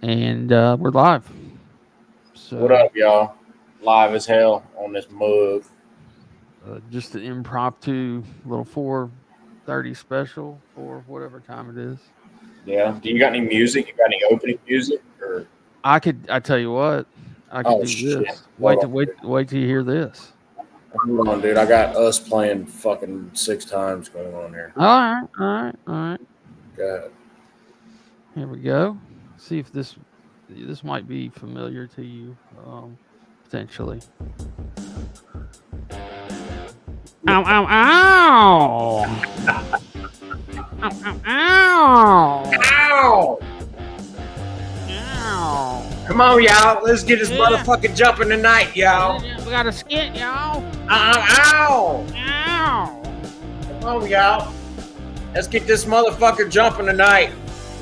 And we're live. So, What up, y'all? Live as hell on this mug. just an impromptu little 4:30 special for whatever time it is. Yeah. Do you got any music? You got any opening music? Or I tell you what, I could oh do shit! this. Hold Wait to on, wait dude. wait till you hear this. Hold on, dude. I got us playing fucking 6 times going on here. All right, all right, all right. Go ahead. Here we go. See if this might be familiar to you, potentially. Ow, ow, ow! Ow, ow, ow! Ow! Ow! Come on, y'all. Let's get this Yeah. motherfucking jumping tonight, y'all. We got a skit, y'all. Ow! Ow! Come on, y'all. Let's get this motherfucker jumping tonight.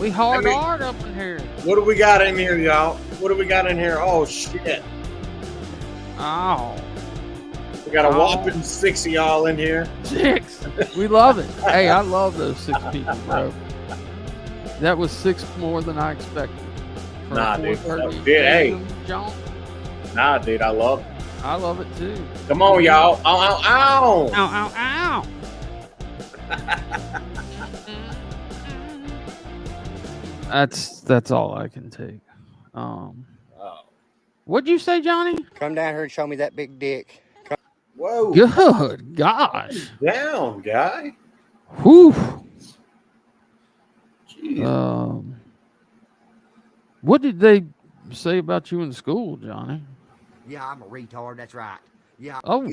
We hard up in here. What do we got in here, y'all? What do we got in here? Oh shit! Oh, We got a whopping 6 of y'all in here. 6. We love it. Hey, I love those 6 people, bro. That was 6 more than I expected. For Nah, a dude. 4:30 Dude, hey. a.m. jaunt. Nah, dude, I love it. I love it too. Come on, y'all. Ow, ow, ow. Ow, ow, ow. That's all I can take. Oh. What'd you say, Johnny? Come down here and show me that big dick. Whoa. Good gosh. Down, guy. Whew. Jeez. What did they say about you in school, Johnny? Yeah, I'm a retard. That's right. Yeah. Oh,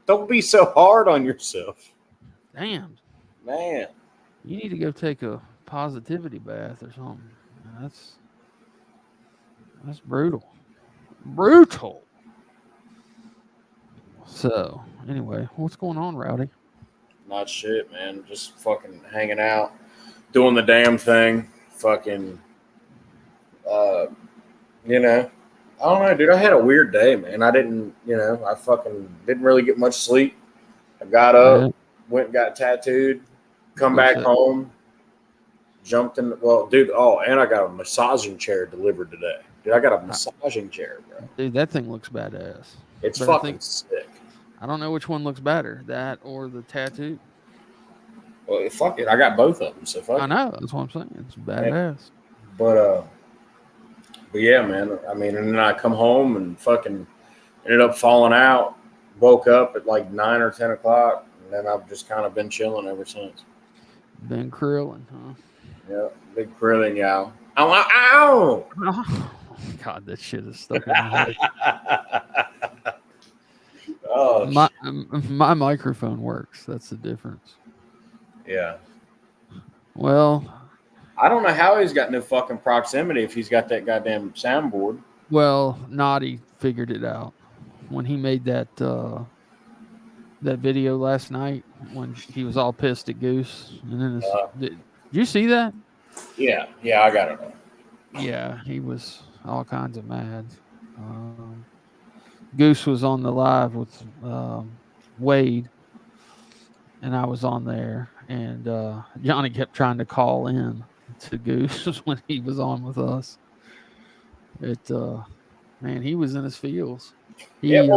Don't be so hard on yourself. damn. Man. You need to go take a positivity bath or something. That's brutal. Brutal. So, anyway, what's going on, Rowdy? Not shit, man. Just fucking hanging out. Doing the damn thing. Fucking, you know. I don't know, dude. I had a weird day, man. I didn't, I fucking didn't really get much sleep. I got up, went and got tattooed, come back home, jumped in. Well, dude, and I got a massaging chair delivered today. Dude, I got a massaging chair, bro. Dude, that thing looks badass. It's fucking sick. I don't know which one looks better, that or the tattoo. Well, fuck it. I got both of them, so fuck it. I know. That's what I'm saying. It's badass. But yeah, man. I mean, and then I come home and fucking ended up falling out. Woke up at like 9 or 10 o'clock, and then I've just kind of been chilling ever since. Been krilling, huh? Yeah, big krilling, y'all. Ow, ow, ow! God, that shit is stuck in my head. Oh, my microphone works. That's the difference. Yeah. Well, I don't know how he's got no fucking proximity if he's got that goddamn soundboard. Well, Naughty figured it out when he made that video last night when he was all pissed at Goose. And then did you see that? Yeah, I got it. Yeah, he was all kinds of mad. Goose was on the live with Wade, and I was on there, and Johnny kept trying to call in to Goose when he was on with us. Man, he was in his feels. Yeah,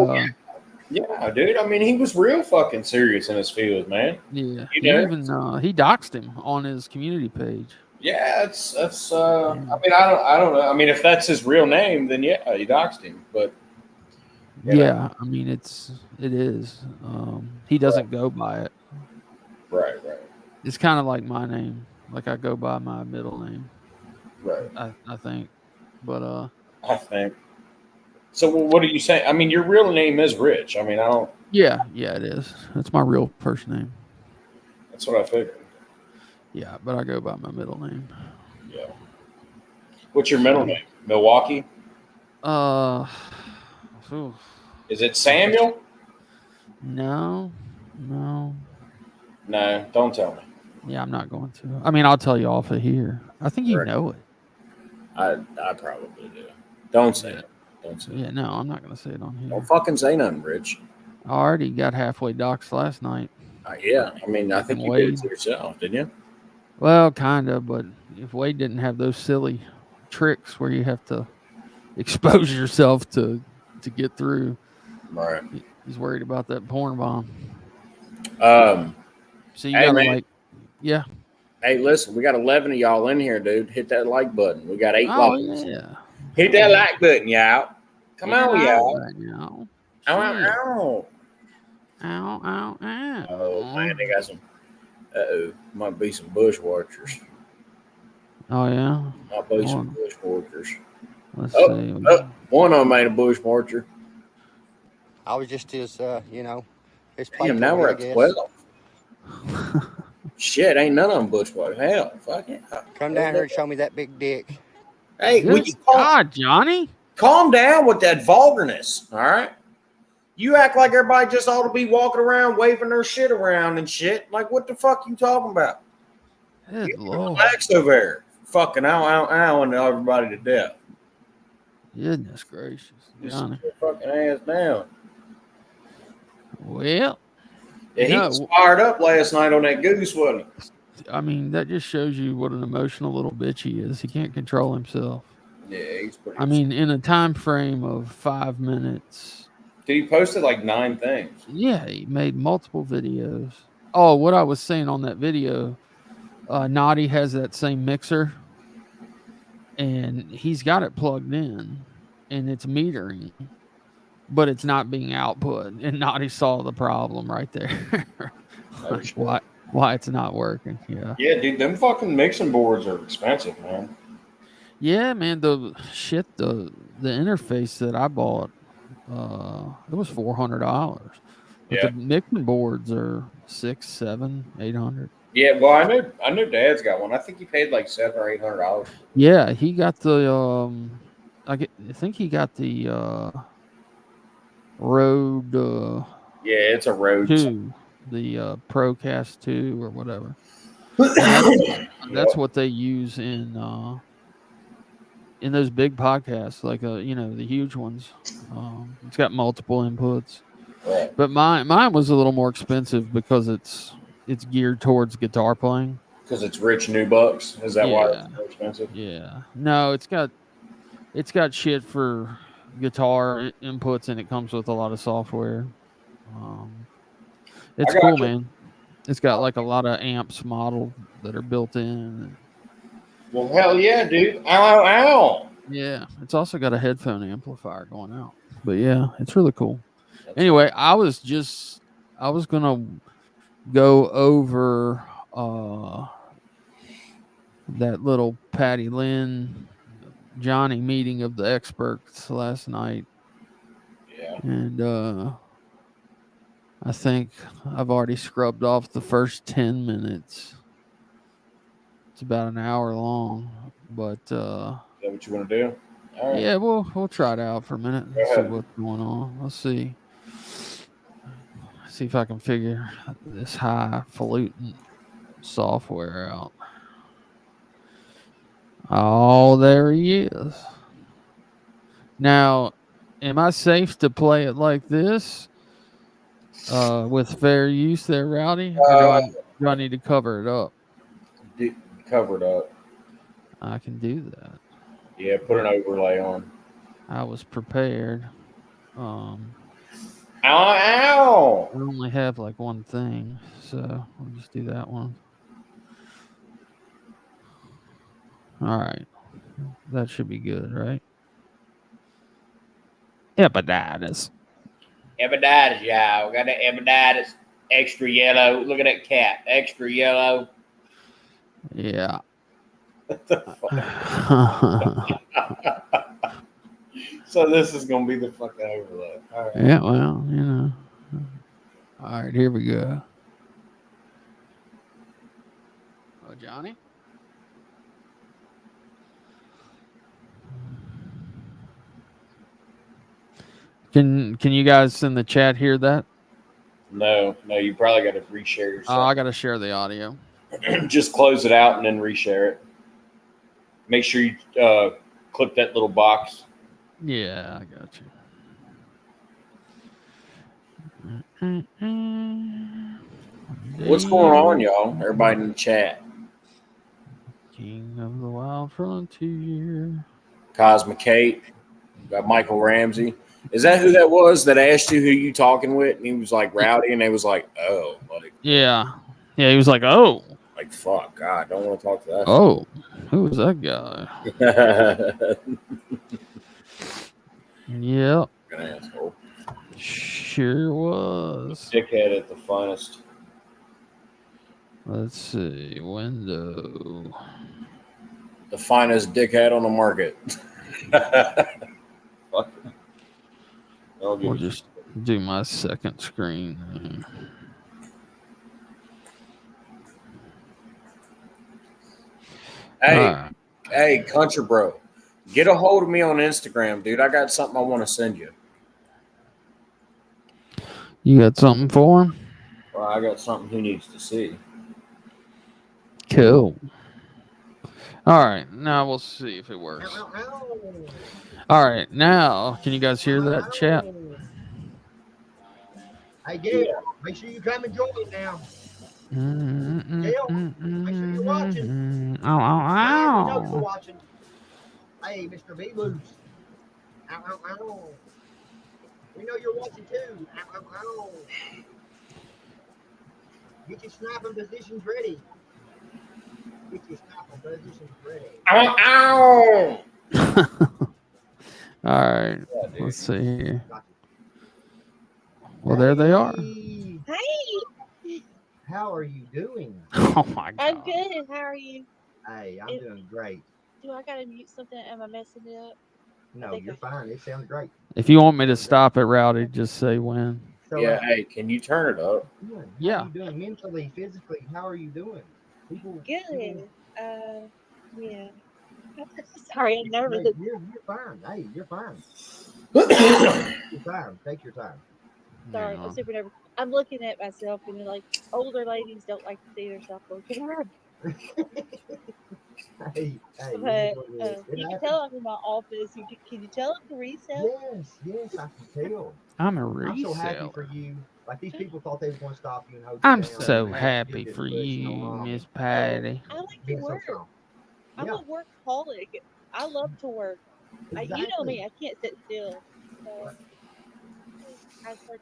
dude. I mean, he was real fucking serious in his feels, man. Yeah, he doxed him on his community page. Yeah, that's. I mean, I don't know. I mean, if that's his real name, then yeah, he doxed him. But yeah, I mean, it is. He doesn't go by it. Right. It's kind of like my name. Like I go by my middle name. Right. I think, but I think. So what are you saying? I mean, your real name is Rich. I mean, I don't. Yeah, it is. That's my real first name. That's what I figured. Yeah, but I go by my middle name. Yeah. What's your middle name? Milwaukee? Is it Samuel? No. No, don't tell me. Yeah, I'm not going to. I mean, I'll tell you off of here. I think you know it. I probably do. Don't say it. Don't say it. Yeah, no, I'm not going to say it on here. Don't fucking say nothing, Rich. I already got halfway doxed last night. Yeah, I mean, I think you did it to yourself, didn't you? Well, kind of, but if Wade didn't have those silly tricks where you have to expose yourself to get through. Right. He's worried about that porn bomb. So you Hey, gotta man. yeah. Hey, listen, we got 11 of y'all in here, dude. Hit that like button. We got 8 Oh likes. yeah. Hit that like button, y'all. Come Hit it on, out y'all. right now. Ow, Shit. ow, Ow, ow, ow. Oh, man, they got some. Might be some bushwatchers. Oh yeah. Might be some Hold on. bushwatchers. Let's Oh, see. one of them ain't a bushwatcher. I was just his, his Damn, playtoy, now we're I at guess. 12. Shit, ain't none of them bushwhackers. Hell, fuck it. Come down here and show me that big dick. Hey, will Good you God, Johnny. calm down with that vulgarness, all right? You act like everybody just ought to be walking around waving their shit around and shit. Like, what the fuck you talking about? Good You Lord. relax over there. Fucking ow, and everybody to death. Goodness gracious, Just Johnny. sit your fucking ass down. Well, Yeah, he no, was fired up last night on that Goose, wasn't he? I mean, that just shows you what an emotional little bitch he is. He can't control himself. Yeah, he's pretty. I mean, in a time frame of 5 minutes. Dude, he posted like 9 things. Yeah, he made multiple videos. Oh, what I was saying on that video, Naughty has that same mixer, and he's got it plugged in, and it's metering, but it's not being output. And Naughty saw the problem right there. Oh, Like, shit. why it's not working? Yeah. Yeah, dude, them fucking mixing boards are expensive, man. Yeah, man. The interface that I bought, it was $400, but Yeah. the mixing boards are 600, 700, 800. Yeah, well, I knew Dad's got one. I think he paid like $700 or $800. Yeah, he got the I think he got the Rode Yeah, it's a Rode. 2, the Procast 2 or whatever. And that's Yep. what they use in those big podcasts, like the huge ones. It's got multiple inputs. Right. But mine was a little more expensive because it's geared towards guitar playing. Because it's rich new bucks. Is that why Yeah. it's more expensive? Yeah. No, it's got shit for guitar inputs, and it comes with a lot of software. It's got cool, you. man. It's got like a lot of amps modeled that are built in. Well, hell yeah, dude. Ow, ow. Yeah, it's also got a headphone amplifier going out. But yeah, it's really cool. That's Anyway, I was gonna go over that little Patty Lynn Johnny meeting of the experts last night, Yeah. and I think I've already scrubbed off the first 10 minutes. It's about an hour long, but Is that what you want to do? All right. yeah, we'll try it out for a minute and Go see ahead. what's going on. Let's see if I can figure this highfalutin software out. Oh, there he is. Now, am I safe to play it like this? With fair use there, Rowdy? Or do I need to cover it up? Cover it up. I can do that. Yeah, put an overlay on. I was prepared. Ow, ow. I only have like one thing, so I'll just do that one. All right. That should be good, right? Hepatitis. Hepatitis, y'all. We got that hepatitis. Extra yellow. Look at that cap. Extra yellow. Yeah. What the fuck? So this is going to be the fucking overlay. All right. Yeah, well, All right, here we go. Oh, Johnny? Can you guys in the chat hear that? No, you probably got to reshare your Oh, I got to share the audio. Just close it out and then reshare it. Make sure you click that little box. Yeah, I got you. What's going on, y'all? Everybody in the chat. King of the Wild Frontier. Cosmic Kate. Got Michael Ramsey. Is that who that was that asked you who you talking with? And he was like rowdy, and they was like, oh, like Yeah. Yeah, he was like, oh. like fuck, God, don't want to talk to that. Oh, who was that guy? Yep. An asshole. Sure was. Dickhead at the finest. Let's see. Window. The finest dickhead on the market. Fuck. We'll just do my second screen. Hey, country bro, get a hold of me on Instagram, dude. I got something I want to send you. You got something for him? Well, I got something he needs to see. Cool. All right, now we'll see if it works. All right, now can you guys hear that chat? Hey, Gabe, make sure you come and join now. Gail, make sure you're watching. Ow, ow, ow. We know you're watching. Hey, Mr. B-Loose. Ow, ow, ow. We know you're watching too. Ow, ow, ow. Get your snapping positions ready. Get your snapping positions ready. Ow, ow. All right, let's see here. Well, there they are. Hey, how are you doing? Oh my God. I'm good. How are you? Hey, I'm doing great. Do I gotta mute something? Am I messing it up? No, you're fine. It sounds great. If you want me to stop it, Rowdy, just say when. So, yeah, hey, can you turn it up? Yeah. How are you doing mentally, physically? How are you doing? Good. Yeah. Sorry, I'm nervous. You're fine. Hey, you're fine. You're fine. Take your time. Sorry, I'm super nervous. I'm looking at myself, and like older ladies don't like to see themselves looking at her. Hey, but you can tell I'm in my office. Can you tell I'm a resale? Yes, I can tell. I'm a reseller. I'm so happy for you. Like these people thought they were going to stop you and hold you I'm down. so happy for you, Miss Patty. I like to work. I'm a workaholic. I love to work. Exactly. You know me. I can't sit still. So I start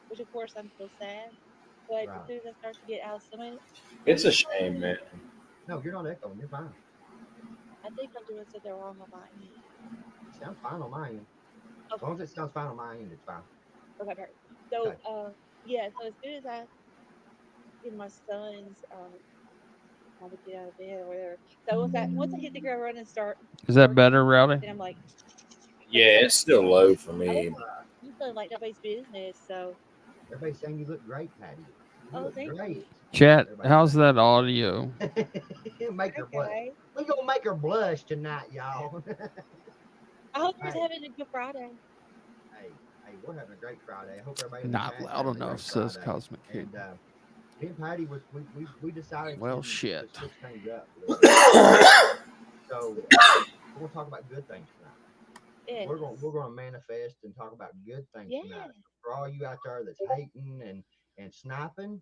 which of course I'm still sad. But as soon as I start to get out of stomach, it's a shame, man. No, you're not echoing. You're fine. I think I'm doing something wrong on my end. It sounds fine on my end. Okay. As long as it sounds fine on my end, it's fine. Okay, perfect. So, yeah. So as soon as I get my son's, how to get out of bed or whatever. So once I hit the ground running and start. Is that better, Rowdy? And I'm like. Yeah, it's still low for me. You sound like nobody's business, so. Everybody's saying you look great, Patty. Thank you. Chat, how's that audio? Make her blush. We're gonna make her blush tonight, y'all. I hope you're having a good Friday. Hey, we're having a great Friday. I hope everybody. Not loud enough, says Cosmic Kid. Me and Patty we decided. Well, shit. To switch things up. So we're gonna talk about good things tonight. Yes. We're gonna manifest and talk about good things tonight. For all you out there that's hating and sniping,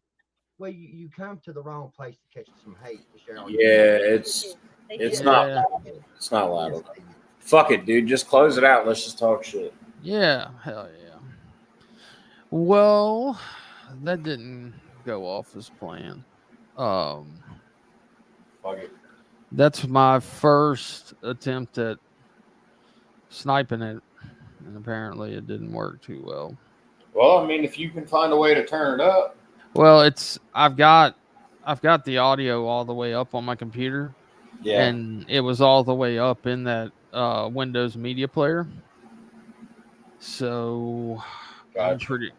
well, you come to the wrong place to catch some hate to share. It's not loud. Fuck it, dude. Just close it out. Let's just talk shit. Yeah, hell yeah. Well, that didn't go off as planned. Fuck it. That's my first attempt at sniping it, and apparently it didn't work too well. Well, I mean, if you can find a way to turn it up. Well, I've got the audio all the way up on my computer. Yeah. And it was all the way up in that Windows media player. So gotcha.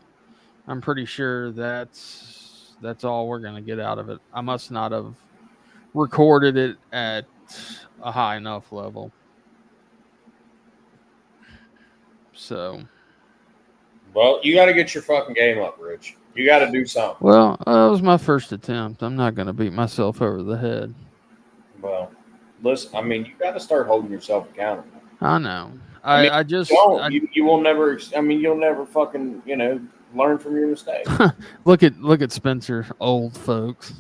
I'm pretty sure that's all we're gonna get out of it. I must not have recorded it at a high enough level. So, well, you got to get your fucking game up, Rich. You got to do something. Well, that was my first attempt. I'm not going to beat myself over the head. Well, listen, I mean, you got to start holding yourself accountable. I know. You will never. I mean, you'll never fucking learn from your mistakes. Look at Spencer, old folks.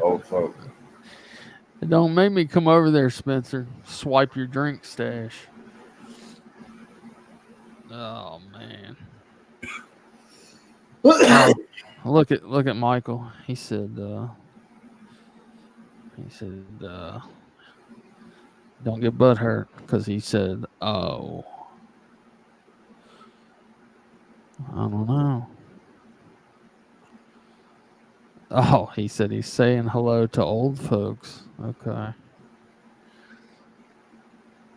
Old folk. Don't make me come over there, Spencer. Swipe your drink stash. Oh man. Look at Michael. He said don't get butt hurt because he said, oh, I don't know. Oh, he said he's saying hello to old folks. Okay.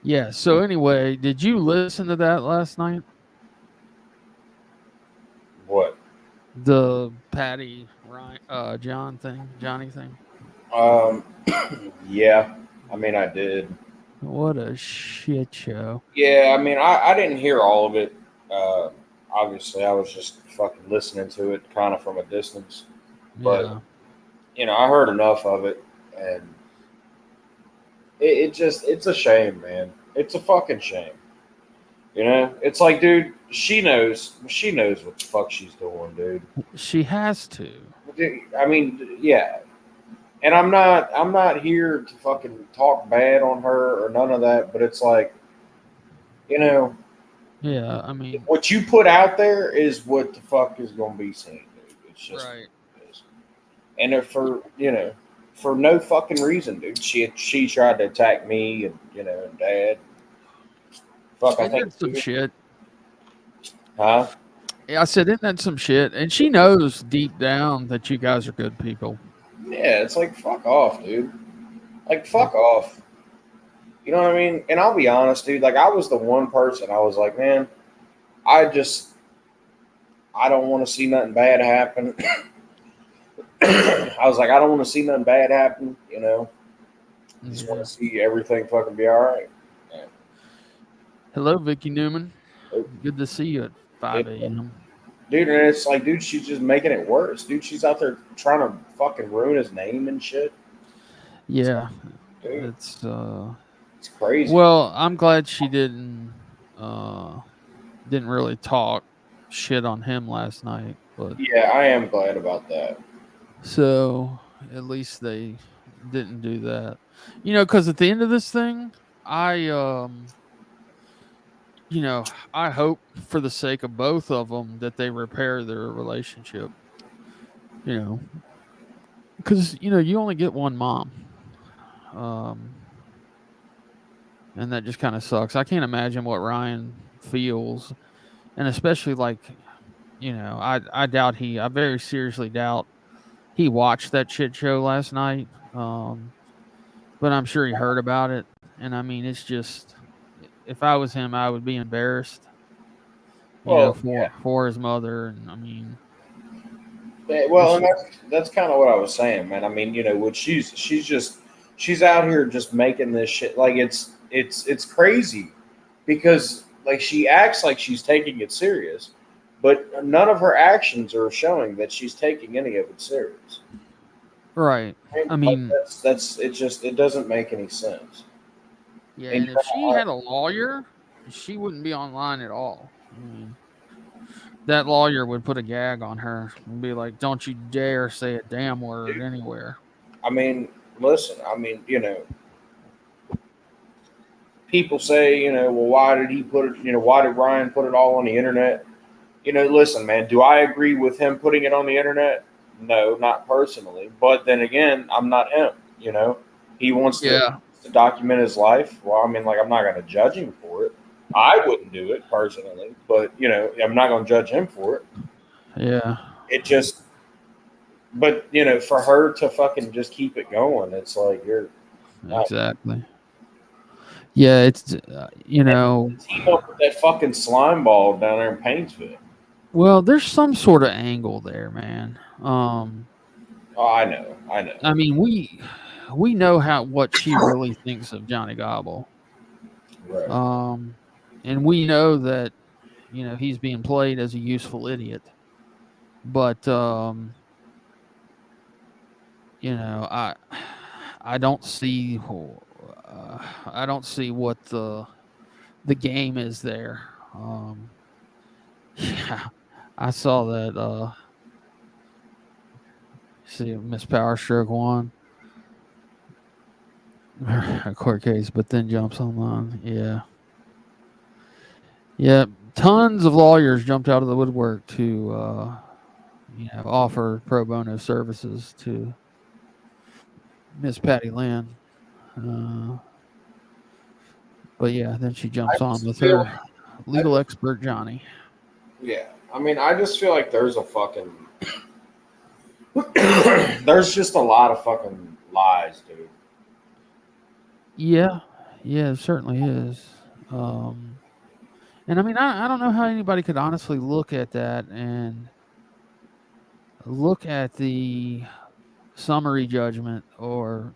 Yeah. So anyway, did you listen to that last night? What? The Patty Ryan, Johnny thing. Yeah. I mean, I did. What a shit show. Yeah, I mean, I didn't hear all of it. Obviously, I was just fucking listening to it kind of from a distance. But, Yeah. I heard enough of it. And it's a shame, man. It's a fucking shame. It's like, dude, she knows what the fuck she's doing, dude. She has to. I mean, yeah. And I'm not here to fucking talk bad on her or none of that, but it's like, Yeah, I mean, what you put out there is what the fuck is going to be seen, dude. It's just right. And if for no fucking reason, dude. She tried to attack me and and Dad. Fuck, I think some shit. Huh? Yeah, I said, isn't that some shit? And she knows deep down that you guys are good people. Yeah, it's like, fuck off, dude. Like, fuck off. You know what I mean? And I'll be honest, dude. Like, I was the one person I was like, man, I don't want to see nothing bad happen. I was like, I don't want to see nothing bad happen, I just want to see everything fucking be all right. Yeah. Hello, Vicky Newman. Good to see you at 5 a.m. Dude, and it's like, dude, she's just making it worse. Dude, she's out there trying to fucking ruin his name and shit. Yeah. Dude, it's crazy. Well, I'm glad she didn't really talk shit on him last night. But yeah, I am glad about that. So at least they didn't do that. Because at the end of this thing, I I hope for the sake of both of them that they repair their relationship. Because you only get one mom, and that just kind of sucks. I can't imagine what Ryan feels, and especially like, I very seriously doubt he watched that shit show last night. But I'm sure he heard about it, and I mean, it's just, if I was him, I would be embarrassed. For his mother, and I mean, well, and that's kind of what I was saying, man. I mean, what she's out here just making this shit like it's crazy because like she acts like she's taking it serious, but none of her actions are showing that she's taking any of it serious. Right. I mean, that's it doesn't make any sense. Yeah, and if she had a lawyer, she wouldn't be online at all. I mean, that lawyer would put a gag on her and be like, "Don't you dare say a damn word anywhere." I mean, listen. I mean, people say, well, why did he put it? Why did Ryan put it all on the internet? Listen, man. Do I agree with him putting it on the internet? No, not personally. But then again, I'm not him. He wants to document his life. Well, I mean, like, I'm not going to judge him for it. I wouldn't do it personally, but I'm not going to judge him for it. Yeah. It just, but for her to fucking just keep it going, it's like you're exactly. Yeah, it's team up with that fucking slime ball down there in Painesville. Well, there's some sort of angle there, man. Oh, I know. I mean, we know what she really thinks of Johnny Goble. Right. And we know that he's being played as a useful idiot. But I don't see what the game is there. Yeah, I saw that. See, Miss Power Stroke won. a court case, but then jumps online. Yeah. Yeah. Tons of lawyers jumped out of the woodwork to, offer pro bono services to Miss Patty Lynn. But yeah, then she jumps on with her legal expert, Johnny. Yeah. I mean, I just feel like there's a fucking. There's just a lot of fucking lies, dude. Yeah. Yeah, it certainly is. And I mean, I don't know how anybody could honestly look at that and look at the summary judgment or,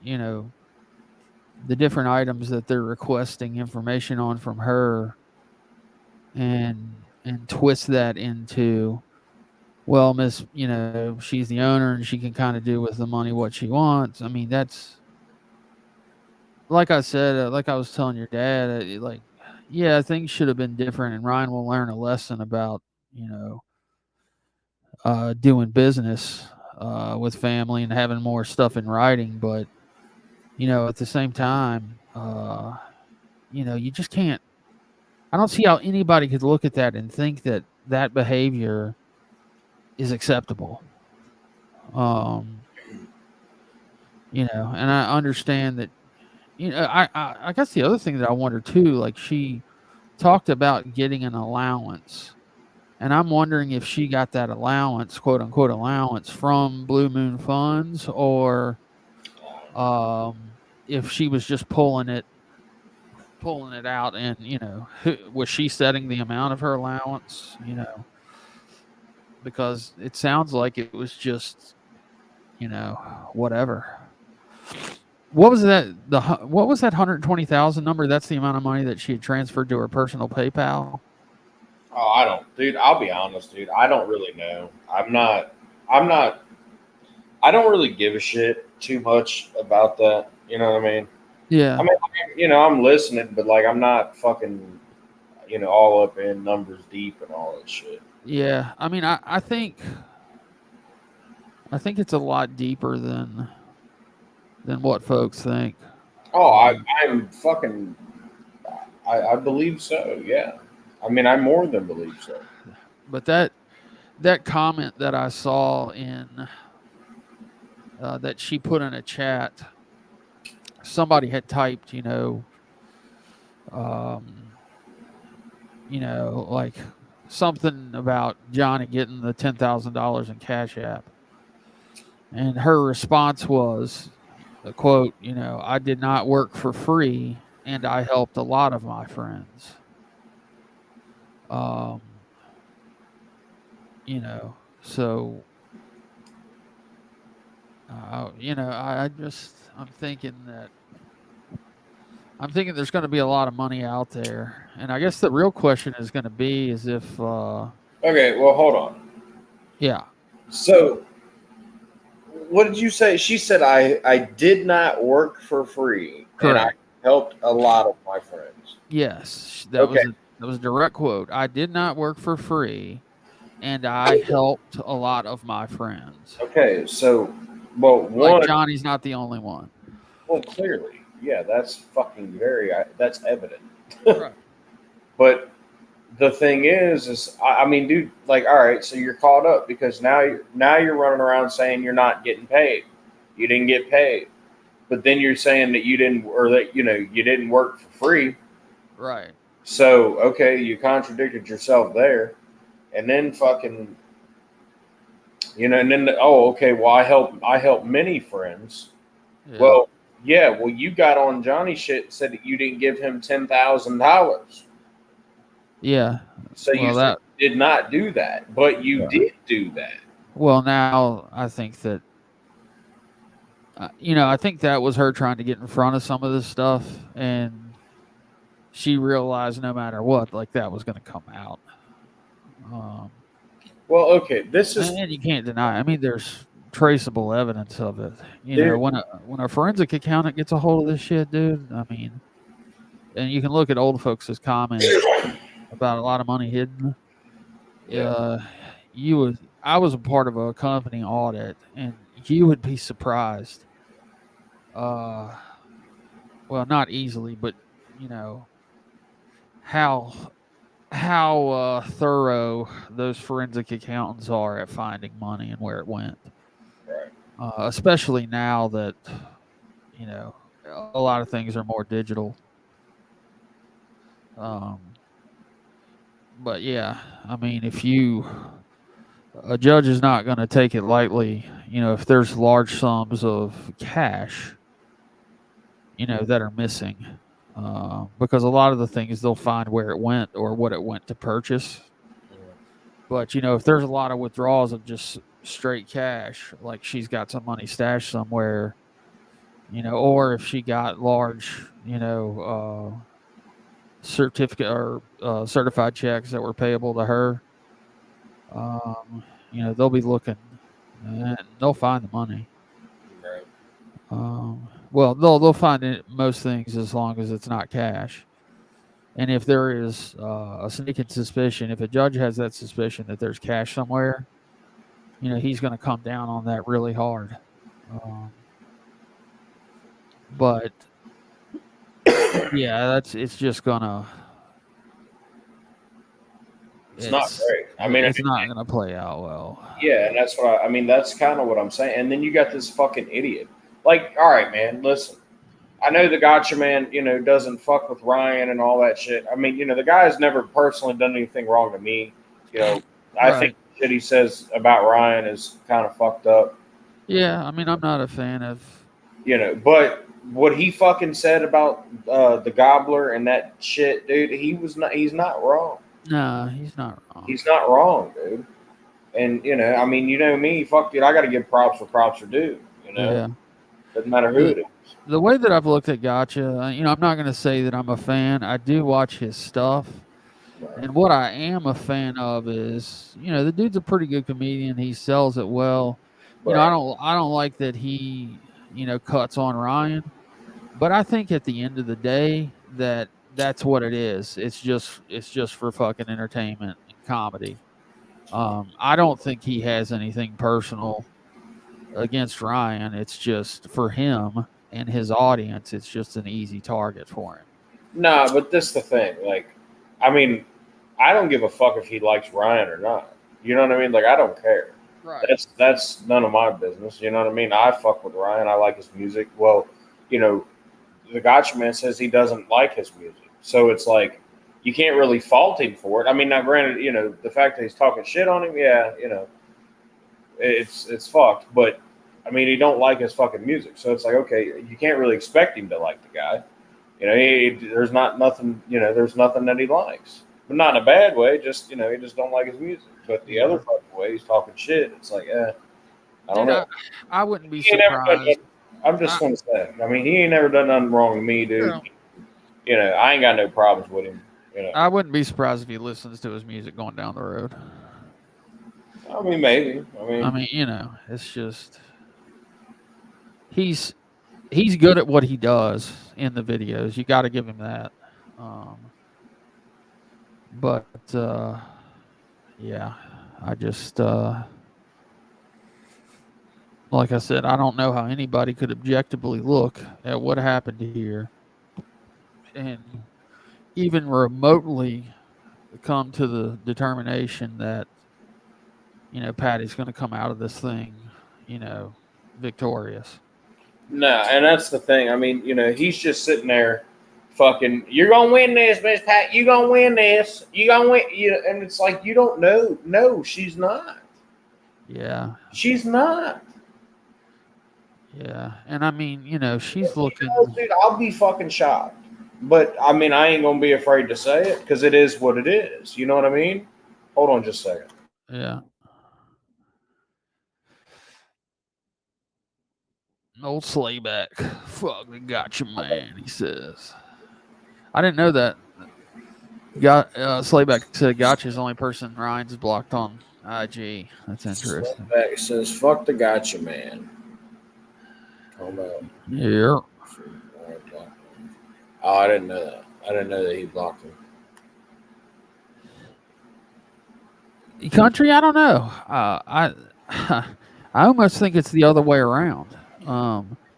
the different items that they're requesting information on from her and twist that into, well, she's the owner and she can kind of do with the money what she wants. I mean, that's like I said, like I was telling your dad, yeah, things should have been different, and Ryan will learn a lesson about, doing business with family and having more stuff in writing. But, at the same time, you just can't. I don't see how anybody could look at that and think that that behavior is acceptable. And I understand that, I guess the other thing that I wonder too, like she talked about getting an allowance, and I'm wondering if she got that allowance, quote unquote allowance, from Blue Moon funds, or if she was just pulling it out, and was she setting the amount of her allowance? Because it sounds like it was just, whatever. What was that? What was that 120,000 number? That's the amount of money that she had transferred to her personal PayPal. Oh, I don't, dude. I'll be honest, dude. I don't really know. I don't really give a shit too much about that. You know what I mean? Yeah. I mean, I'm listening, but like, I'm not fucking, all up in numbers deep and all that shit. Yeah. I mean, I think it's a lot deeper than what folks think. Oh, I'm fucking. I believe so. Yeah. I mean, I more than believe so. But that comment that I saw in that she put in a chat, somebody had typed, like something about Johnny getting the $10,000 in Cash App, and her response was, a quote, I did not work for free, and I helped a lot of my friends. So, I'm thinking there's going to be a lot of money out there, and I guess the real question is going to be is if. Okay, well, hold on. Yeah. So, what did you say? She said I did not work for free, correct, and I helped a lot of my friends. Yes, that was a direct quote. I did not work for free, and I helped a lot of my friends. Okay, so, well, like Johnny's not the only one. Well, clearly, yeah, that's fucking that's evident. Right. But the thing is I mean, dude, like, all right, so you're caught up because now you're running around saying you're not getting paid. You didn't get paid, but then you're saying that you didn't, or that you didn't work for free. Right. So okay, you contradicted yourself there, and then fucking, and then okay, well I help many friends. Yeah. Well, yeah, well you got on Johnny shit and said that you didn't give him $10,000. Yeah. So you did not do that, but you did do that. Well, now I think that, I think that was her trying to get in front of some of this stuff, and she realized no matter what, like that was going to come out. Well, okay, this is, and you can't deny. I mean, there's traceable evidence of it. When a forensic accountant gets a hold of this shit, dude. I mean, and you can look at old folks' comments about a lot of money hidden. Yeah. I was a part of a company audit, and you would be surprised well, not easily, but you know how thorough those forensic accountants are at finding money and where it went. Right. Especially now that you know a lot of things are more digital. Um, but yeah, I mean, if a judge is not going to take it lightly, you know, if there's large sums of cash, you know, that are missing, because a lot of the things they'll find where it went or what it went to purchase. But you know, if there's a lot of withdrawals of just straight cash, like she's got some money stashed somewhere, you know, or if she got large, you know, certificate or certified checks that were payable to her, you know, they'll be looking and they'll find the money. Right. Well, they'll find it, most things as long as it's not cash. And if there is a sneaking suspicion, if a judge has that suspicion that there's cash somewhere, you know, he's going to come down on that really hard. But yeah, it's just gonna. It's not great. I mean, it's not gonna play out well. Yeah, and that's what I mean. That's kind of what I'm saying. And then you got this fucking idiot. Like, all right, man, listen. I know the gotcha man, you know, doesn't fuck with Ryan and all that shit. I mean, you know, the guy's never personally done anything wrong to me. You know, I think the shit he says about Ryan is kind of fucked up. Yeah, I mean, I'm not a fan of. You know, but what he fucking said about the Gobbler and that shit, dude, he's not wrong. No, he's not wrong. He's not wrong, dude. And, you know, I mean, you know me, fuck it, I got to give props where props are due, you know? Yeah. Doesn't matter who it is. The way that I've looked at Gotcha, you know, I'm not going to say that I'm a fan. I do watch his stuff. Right. And what I am a fan of is, you know, the dude's a pretty good comedian. He sells it well. You know, I don't like that he, you know, cuts on Ryan. But I think at the end of the day that's what it is. It's just for fucking entertainment and comedy. I don't think he has anything personal against Ryan. It's just for him and his audience. It's just an easy target for him. Nah, but this is the thing. Like, I mean, I don't give a fuck if he likes Ryan or not. You know what I mean? Like, I don't care. Right. That's none of my business. You know what I mean? I fuck with Ryan. I like his music. Well, you know, the Gotcha Man says he doesn't like his music. So it's like, you can't really fault him for it. I mean, now granted, you know, the fact that he's talking shit on him, yeah, you know, it's fucked. But, I mean, he don't like his fucking music. So it's like, okay, you can't really expect him to like the guy. You know, there's nothing that he likes. But not in a bad way, just, you know, he just don't like his music. But the other fucking way, he's talking shit. It's like, I don't know. I wouldn't be surprised. I'm just going to say, I mean, he ain't never done nothing wrong to me, dude. Yeah. You know, I ain't got no problems with him. You know. I wouldn't be surprised if he listens to his music going down the road. I mean, maybe. I mean, you know, it's just he's good at what he does in the videos. You got to give him that. But yeah, I just like I said, I don't know how anybody could objectively look at what happened here and even remotely come to the determination that, you know, Patty's going to come out of this thing, you know, victorious. No, and that's the thing. I mean, you know, he's just sitting there fucking, you're going to win this, Miss Pat. You're going to win this. You're going to win. You know, and it's like, you don't know. No, she's not. Yeah. She's not. Yeah. And I mean, you know, she's looking. You know, dude, I'll be fucking shocked. But, I mean, I ain't going to be afraid to say it because it is what it is. You know what I mean? Hold on just a second. Yeah. Old Slayback. Fuck the Gotcha Man, he says. I didn't know that. Slayback said Gotcha's the only person Ryan's blocked on IG. That's interesting. Slayback says, fuck the Gotcha Man. Hold on. Yeah. Oh, I didn't know that. I didn't know that he blocked him. Country, I don't know. I almost think it's the other way around.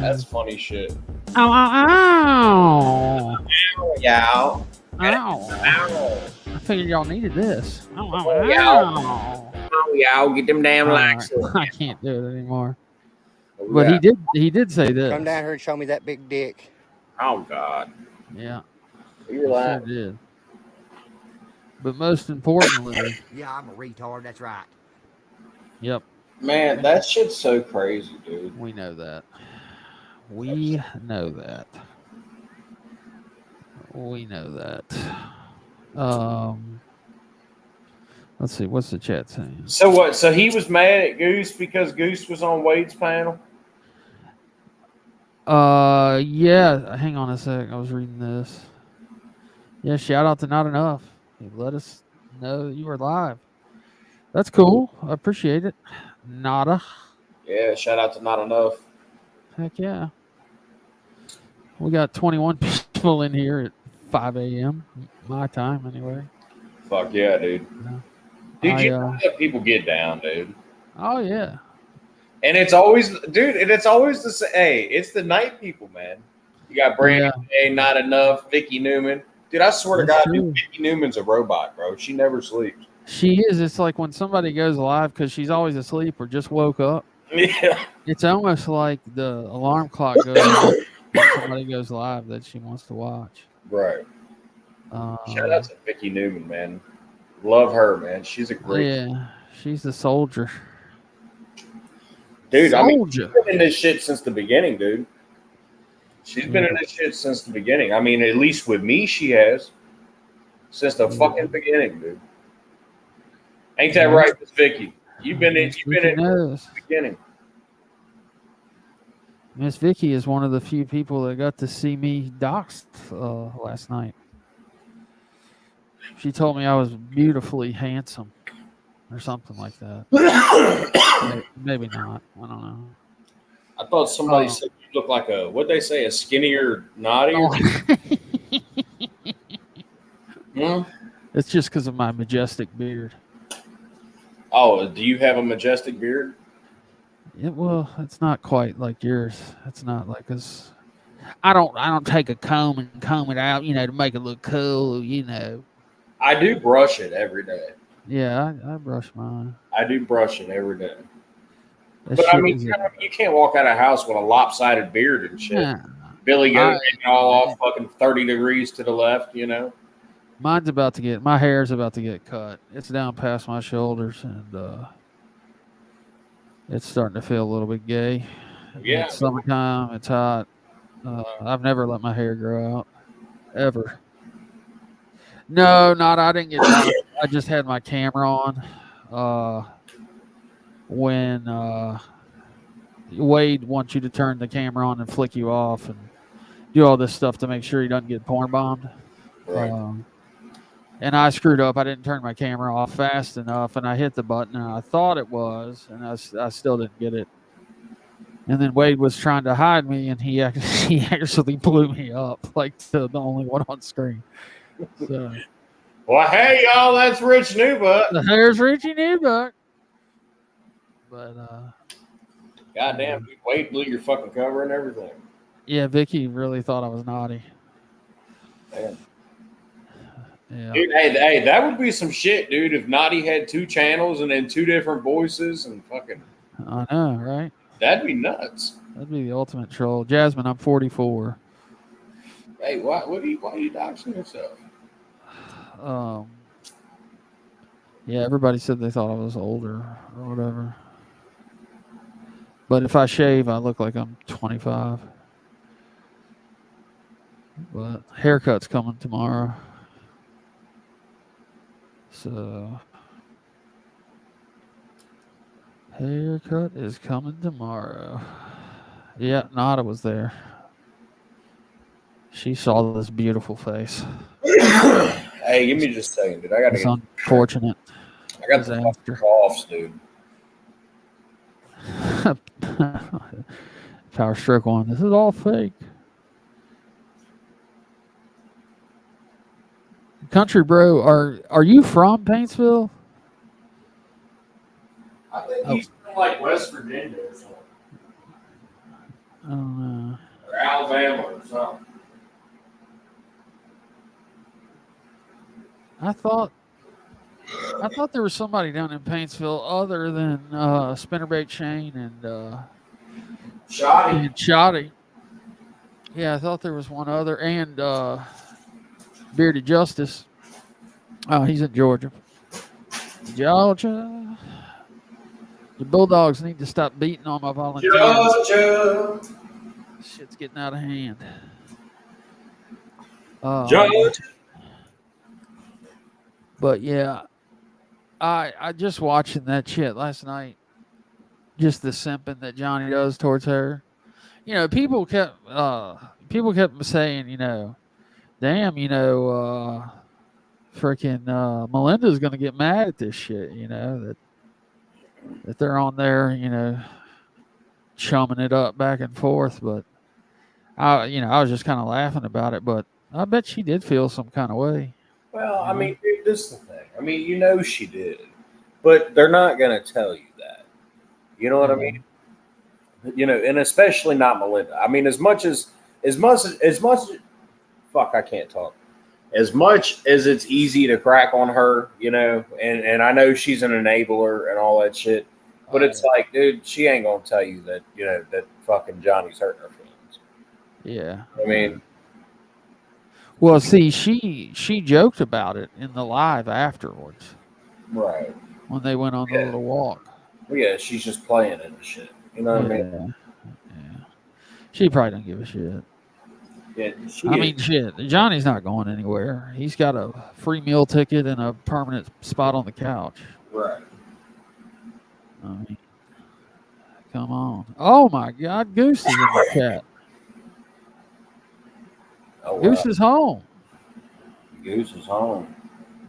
That's funny shit. Ow, ow, ow. Ow. Ow. I figured y'all needed this. Ow, ow, Ow. Ow. Get them damn legs. I can't do it anymore. Oh, But yeah. he did say this. Come down here and show me that big dick. Oh God. Yeah. He sure did. But most importantly, yeah, I'm a retard. That's right. Yep. Man, that shit's so crazy, dude. We know that. We know that. We know that. Let's see. What's the chat saying? So what? So he was mad at Goose because Goose was on Wade's panel? Yeah. Hang on a sec. I was reading this. Yeah, shout out to Not Enough. He let us know that you were live. That's cool. I appreciate it. Nada. Yeah, shout out to Not Enough. Heck yeah. We got 21 people in here at 5 a.m. my time anyway. Fuck yeah, dude. Yeah. Dude, you know that people get down, dude. Oh yeah. And it's always, dude, and it's always the same. Hey, it's the night people, man. You got Brandon, Not Enough, Vicky Newman. Dude, I swear to God, dude, Vicky Newman's a robot, bro. She never sleeps. She is. It's like when somebody goes live because she's always asleep or just woke up. Yeah. It's almost like the alarm clock goes off when somebody goes live that she wants to watch. Right. Shout out to Vicky Newman, man. Love her, man. She's a great. Yeah, she's the soldier. Dude, I mean, she's been in this shit since the beginning, dude. She's been in this shit since the beginning. I mean, at least with me, she has. Since the fucking beginning, dude. Ain't that right, Miss Vicky? You've been in the beginning. Miss Vicky is one of the few people that got to see me doxed last night. She told me I was beautifully handsome or something like that. Maybe not. I don't know. I thought somebody said you look like what'd they say, a skinnier naughty? It's just because of my majestic beard. Oh, do you have a majestic beard? Well, it's not quite like yours. It's not like as I don't take a comb and comb it out, to make it look cool, I do brush it every day. Yeah, I brush mine. I do brush it every day. But I mean, you can't walk out of the house with a lopsided beard and shit. Nah, Billy Goat all off fucking 30 degrees to the left, my hair's about to get cut. It's down past my shoulders and it's starting to feel a little bit gay. Yeah. It's summertime, it's hot. I've never let my hair grow out. Ever. No, I didn't get that. I just had my camera on. When Wade wants you to turn the camera on and flick you off and do all this stuff to make sure he doesn't get porn bombed. Right. And I screwed up. I didn't turn my camera off fast enough, and I hit the button, and I thought it was, and I still didn't get it. And then Wade was trying to hide me, and he actually blew me up, like the only one on screen. So, well, hey, y'all, that's Rich Newbuck. There's Richie Newbuck. But, goddamn, Wade blew your fucking cover and everything. Yeah, Vicky really thought I was naughty. Man. Yeah. Dude, hey, that would be some shit, dude, if Naughty had 2 channels and then 2 different voices and fucking. I know, right? That'd be nuts. That'd be the ultimate troll. Jasmine, I'm 44. Hey, why are you doxing yourself? Yeah, everybody said they thought I was older or whatever. But if I shave, I look like I'm 25. But haircut's coming tomorrow. So, haircut is coming tomorrow. Yeah, Nada was there. She saw this beautiful face. Hey, give me just a second, dude. I gotta get unfortunate. I got the fucking coughs, dude. Power Stroke one. This is all fake. Country Bro, are you from Paintsville? I think he's from like West Virginia or something. I don't know. Or Alabama or something. I thought there was somebody down in Paintsville other than Spinnerbait Shane and Shoddy. Yeah, I thought there was one other, and Bearded Justice. Oh, he's in Georgia. Georgia. The Bulldogs need to stop beating on my volunteers. Georgia. Shit's getting out of hand. Georgia. But yeah, I just watching that shit last night. Just the simping that Johnny does towards her. You know, people kept saying, you know, damn, you know, freaking Melinda's gonna get mad at this shit, you know, that they're on there, you know, chumming it up back and forth. But I was just kind of laughing about it, but I bet she did feel some kind of way. Well, I mean, dude, this is the thing. I mean, you know she did, but they're not gonna tell you that. You know what I mean? You know, and especially not Melinda. I mean, as much fuck, I can't talk. As much as it's easy to crack on her, you know, and I know she's an enabler and all that shit, but it's like, dude, she ain't gonna tell you that, you know, that fucking Johnny's hurting her feelings. Yeah. I mean, well, see, she joked about it in the live afterwards. Right. When they went on the little walk. Well, yeah, she's just playing in the shit. You know what I mean? Yeah. She probably don't give a shit. Yeah, I mean, shit. Johnny's not going anywhere. He's got a free meal ticket and a permanent spot on the couch. Right. I mean, come on. Oh, my God. Goose is in the chat. Oh, wow. Goose is home. Goose is home.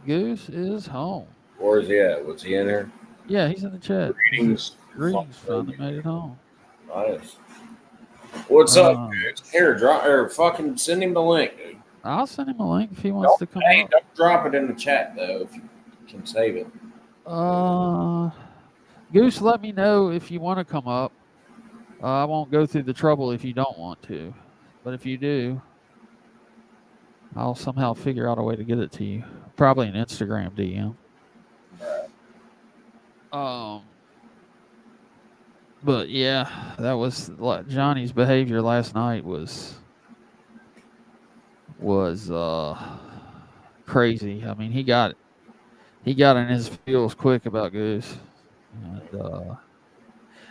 Goose is home. Where is he at? Was he in here? Yeah, he's in the chat. Greetings. Finally made it home. Nice. What's up, Goose? Here, fucking send him the link, dude. I'll send him a link if he wants to come up. Don't drop it in the chat, though, if you can save it. Goose, let me know if you want to come up. I won't go through the trouble if you don't want to. But if you do, I'll somehow figure out a way to get it to you. Probably an Instagram DM. But yeah, that was Johnny's behavior last night was crazy. I mean, he got in his feels quick about Goose. And,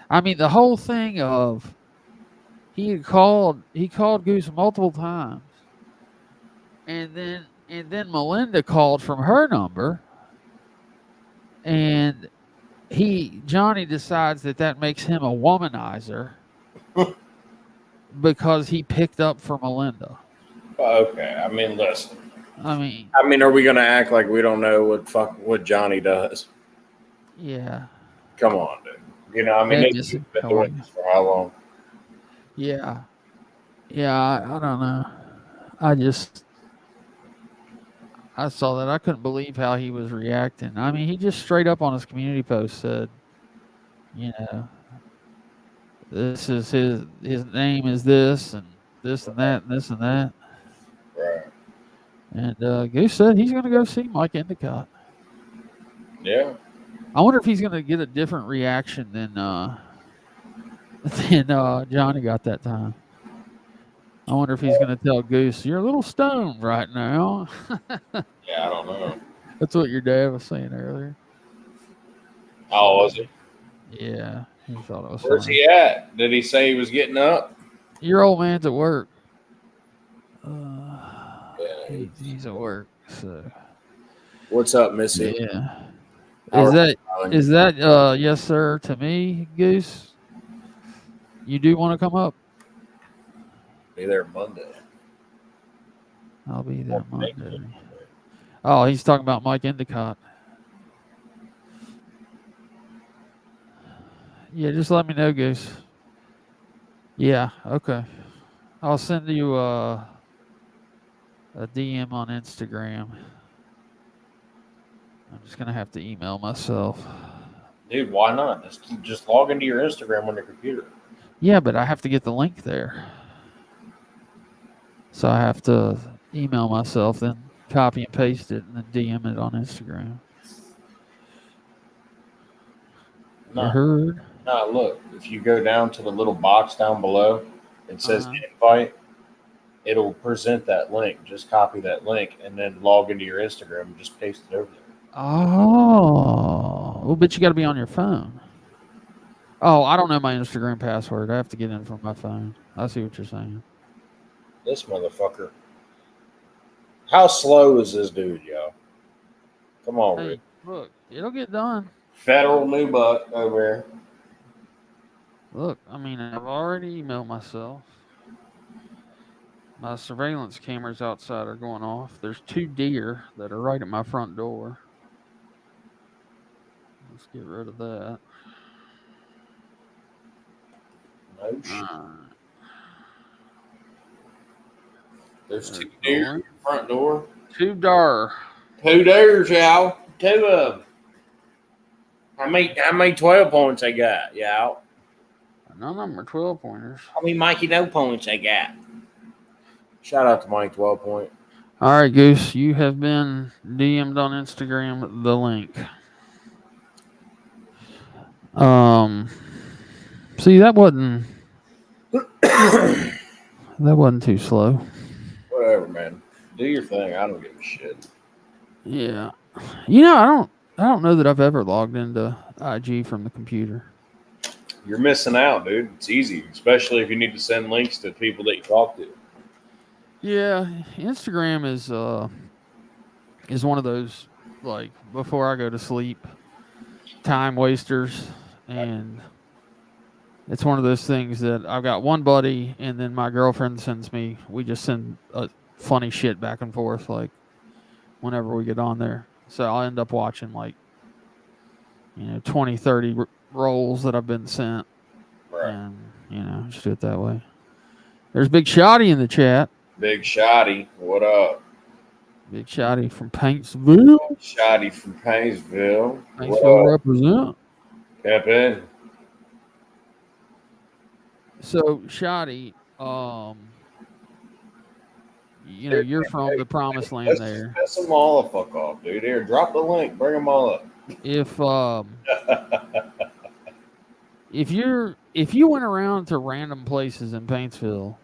I mean, the whole thing of he called Goose multiple times, and then Melinda called from her number, and Johnny decides that makes him a womanizer because he picked up for Melinda. Okay, I mean, listen. I mean, are we gonna act like we don't know what Johnny does? Yeah. Come on, dude. You know, I mean, they've been doing this for how long? Yeah. I don't know. I saw that. I couldn't believe how he was reacting. I mean, he just straight up on his community post said, you know, this is his name is this and this and that and this and that. Right. And Goose said he's going to go see Mike Endicott. Yeah. I wonder if he's going to get a different reaction than Johnny got that time. I wonder if he's going to tell Goose, you're a little stoned right now. Yeah, I don't know. That's what your dad was saying earlier. Oh, was he? Yeah, he thought it was Where's funny. he at? Did he say he was getting up? Your old man's at work. Yeah. He's at work. So. What's up, Missy? Yeah. Is that yes, sir, to me, Goose? You do want to come up? Be there Monday. I'll be there Monday. Oh, he's talking about Mike Endicott. Yeah, just let me know, Goose. Yeah, okay. I'll send you a DM on Instagram. I'm just gonna have to email myself. Dude, why not? Just log into your Instagram on your computer. Yeah, but I have to get the link there. So I have to email myself, then copy and paste it, and then DM it on Instagram. You heard? No, look. If you go down to the little box down below, it says invite. It'll present that link. Just copy that link and then log into your Instagram and just paste it over there. Oh, well, but you got to be on your phone. Oh, I don't know my Instagram password. I have to get in from my phone. I see what you're saying. This motherfucker. How slow is this dude, yo? Come on, Hey, Rick. look, it'll get done. Federal new buck over here. Look, I mean, I've already emailed myself. My surveillance cameras outside are going off. There's 2 deer that are right at my front door. Let's get rid of that. No shit. There's 2 deer at your front door. 2 dar. 2 deers, y'all. 2 of them. How many 12 points they got, y'all? None of them are 12 pointers. How many Mikey No points they got? Shout out to Mike 12 point. All right, Goose, you have been DM'd on Instagram the link. See, that wasn't too slow. Whatever, man. Do your thing. I don't give a shit. Yeah. You know, I don't know that I've ever logged into IG from the computer. You're missing out, dude. It's easy, especially if you need to send links to people that you talk to. Yeah, Instagram is one of those, like, before I go to sleep, time wasters, and it's one of those things that I've got one buddy, and then my girlfriend sends me. We just send funny shit back and forth, like, whenever we get on there. So I'll end up watching, like, 20, 30 rolls that I've been sent. Right. And, just do it that way. There's Big Shotty in the chat. Big Shotty, what up? Big Shotty from Paintsville. Shotty from Paintsville. Paintsville represent. Step in. So, Shotty, you're from the promised land there. That's them all the fuck off, dude. Here, drop the link. Bring them all up. If you went around to random places in Paintsville,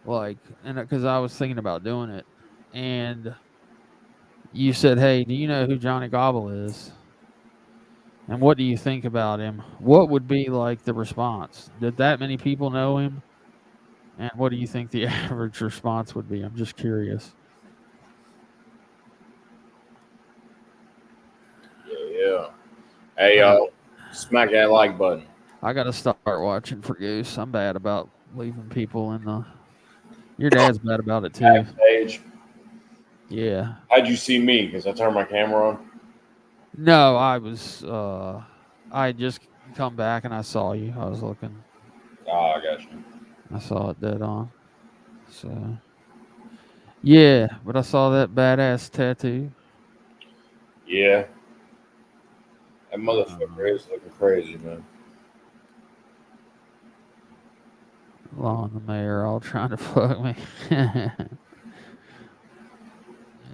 like, and because I was thinking about doing it, and you said, "Hey, do you know who Johnny Goble is? And what do you think about him?" What would be like the response? Did that many people know him? And what do you think the average response would be? I'm just curious. Yeah. Hey, y'all, smack that like button. I got to start watching for Goose. I'm bad about leaving people in the... Your dad's bad about it, too. Backstage. Yeah. How'd you see me? Because I turned my camera on? No, I was... I just come back and I saw you. I was looking. Oh, I got you. I saw it dead on. So... Yeah, but I saw that badass tattoo. Yeah. That motherfucker is looking crazy, man. Law and the mayor all trying to fuck me. Yeah,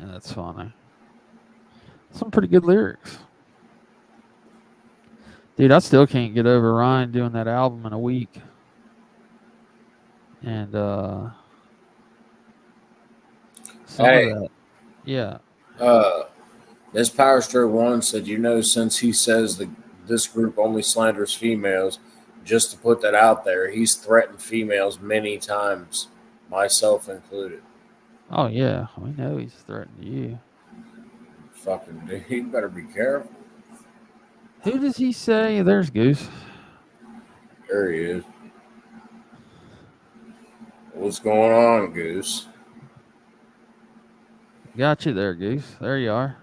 that's funny. Some pretty good lyrics. Dude, I still can't get over Ryan doing that album in a week. And hey, of that. Yeah. This Power Stroke 1 said, since he says this group only slanders females, just to put that out there, he's threatened females many times, myself included. Oh, yeah. We know he's threatened you. Fucking dude, you better be careful. Who does he say? There's Goose. There he is. What's going on, Goose? Got you there, Goose. There you are.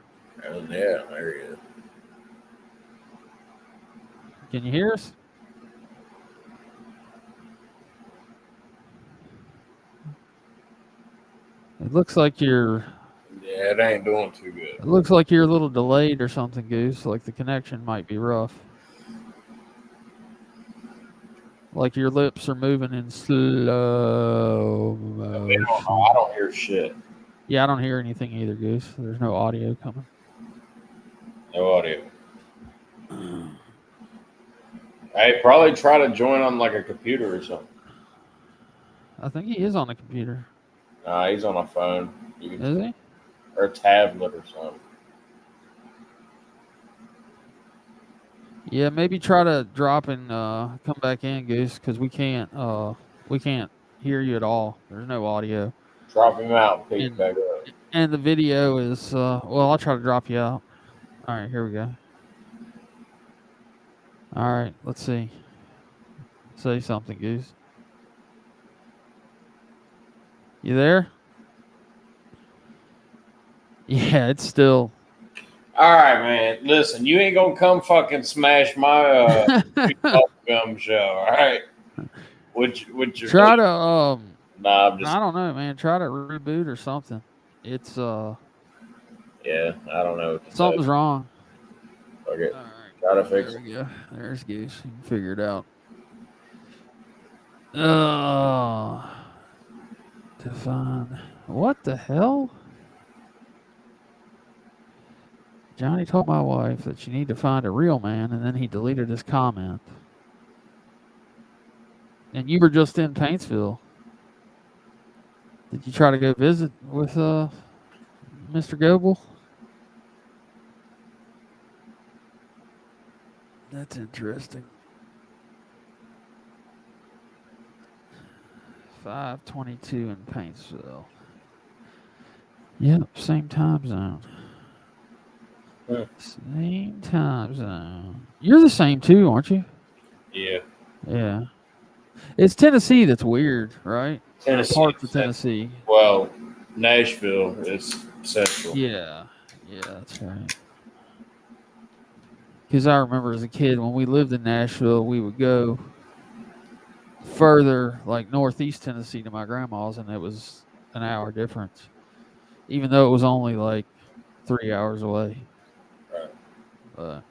Oh, yeah, there he is. Can you hear us? It looks like you're Yeah, it ain't doing too good. It looks like you're a little delayed or something, Goose. Like the connection might be rough. Like your lips are moving in slow motion. I don't hear shit. Yeah, I don't hear anything either, Goose. There's no audio coming. No audio. Hey, probably try to join on like a computer or something. I think he is on the computer. Nah, he's on a phone. Is he? Or a tablet or something. Yeah, maybe try to drop and come back in, Goose, because we can't hear you at all. There's no audio. Drop him out and pick back up. And the video is well, I'll try to drop you out. All right, here we go. All right, let's see. Say something, Goose. You there? Yeah, it's still. All right, man. Listen, you ain't gonna come fucking smash my gum show. All right. Which try to Nah, I'm just. I don't know, man. Try to reboot or something. It's Yeah, I don't know. Something's wrong. Okay. All right. Try to fix it. There we go. There's Goose. You can figure it out. Define. What the hell? Johnny told my wife that you need to find a real man, and then he deleted his comment. And you were just in Paintsville. Did you try to go visit with Mr. Goble? That's interesting. 5:22 in Paintsville. Yep, same time zone. Same time zone. You're the same too, aren't you? Yeah. Yeah. It's Tennessee that's weird, right? Tennessee. Parts of Tennessee. Well, Nashville is central. Yeah. Yeah, that's right. Because I remember as a kid when we lived in Nashville, we would go further, like northeast Tennessee to my grandma's, and it was an hour difference, even though it was only like 3 hours away. Right. But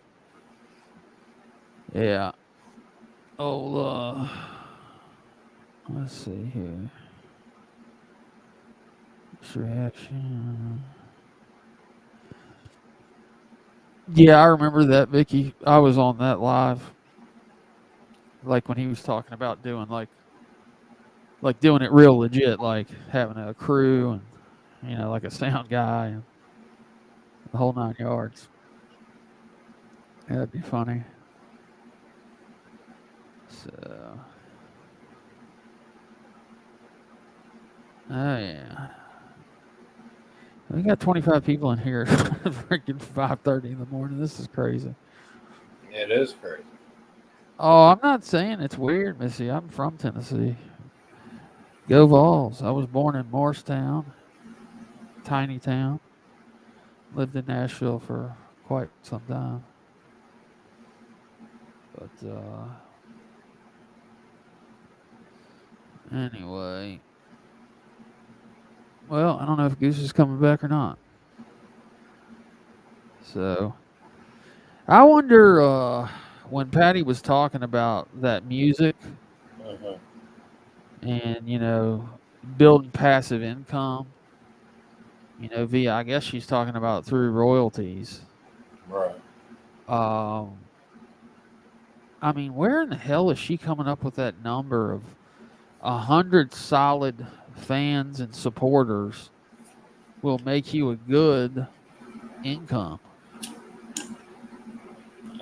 yeah. Oh, let's see here. Reaction. Yeah, I remember that, Vicky. I was on that live. Like when he was talking about doing like doing it real legit, like having a crew and like a sound guy and the whole 9 yards. That'd be funny. So, oh yeah, we got 25 people in here. Freaking 5:30 in the morning. This is crazy. It is crazy. Oh, I'm not saying it's weird, Missy. I'm from Tennessee. Go Vols. I was born in Morristown, tiny town. Lived in Nashville for quite some time. But anyway. Well, I don't know if Goose is coming back or not. So I wonder when Patty was talking about that music and building passive income, via, I guess she's talking about through royalties. Right. I mean, where in the hell is she coming up with that number of 100 solid fans and supporters will make you a good income?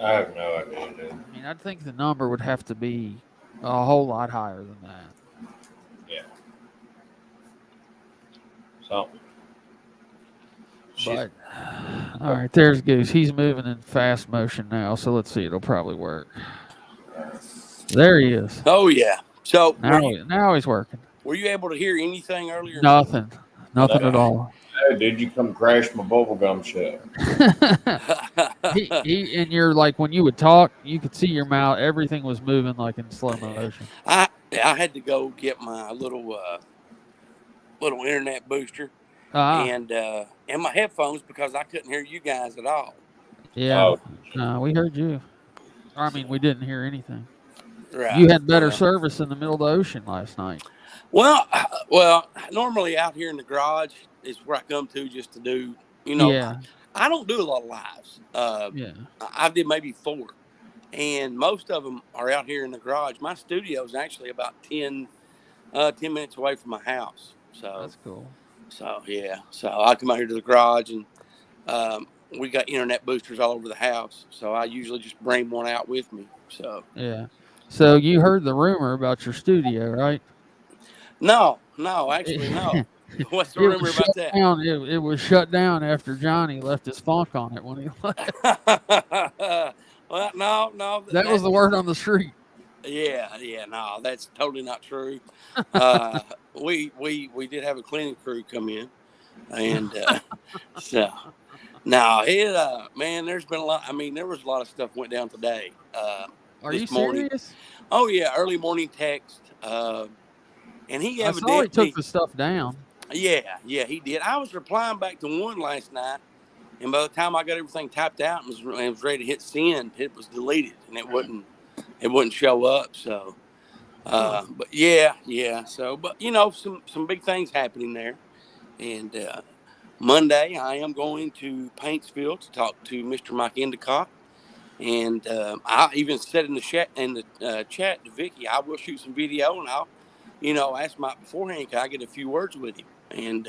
I have no idea, dude. I mean, I'd think the number would have to be a whole lot higher than that. Yeah. So. But, all right, there's Goose. He's moving in fast motion now, so let's see. It'll probably work. There he is. Oh, yeah. So now he's working. Were you able to hear anything earlier? Nothing at all. Hey, did you come crash my bubblegum show? And you're like, when you would talk, you could see your mouth. Everything was moving like in slow motion. I had to go get my little internet booster, and my headphones because I couldn't hear you guys at all. Yeah, we heard you. I mean, we didn't hear anything. Right. You had better service in the middle of the ocean last night. Well, normally out here in the garage is where I come to just to do, I don't do a lot of lives. I did maybe 4, and most of them are out here in the garage. My studio is actually about 10 minutes away from my house. So that's cool. So I come out here to the garage, and we got internet boosters all over the house. So I usually just bring one out with me. So So you heard the rumor about your studio, right? No, actually, no. What's the rumor about that? It was shut down after Johnny left his funk on it when he left. Well, no. That was the word on the street. Yeah, no, that's totally not true. We did have a cleaning crew come in, and so now man, there's been a lot. I mean, there was a lot of stuff went down today. Are this you morning. Serious? Oh yeah, early morning text. And he evidently, I saw he took the stuff down. Yeah, he did. I was replying back to one last night, and by the time I got everything typed out and was ready to hit send, it was deleted, and it wouldn't show up. So, but yeah. So, but some big things happening there. And Monday, I am going to Paintsville to talk to Mr. Mike Endicott. And I even said in the chat to Vicky, I will shoot some video, and I'll ask Mike beforehand, can I get a few words with him? And,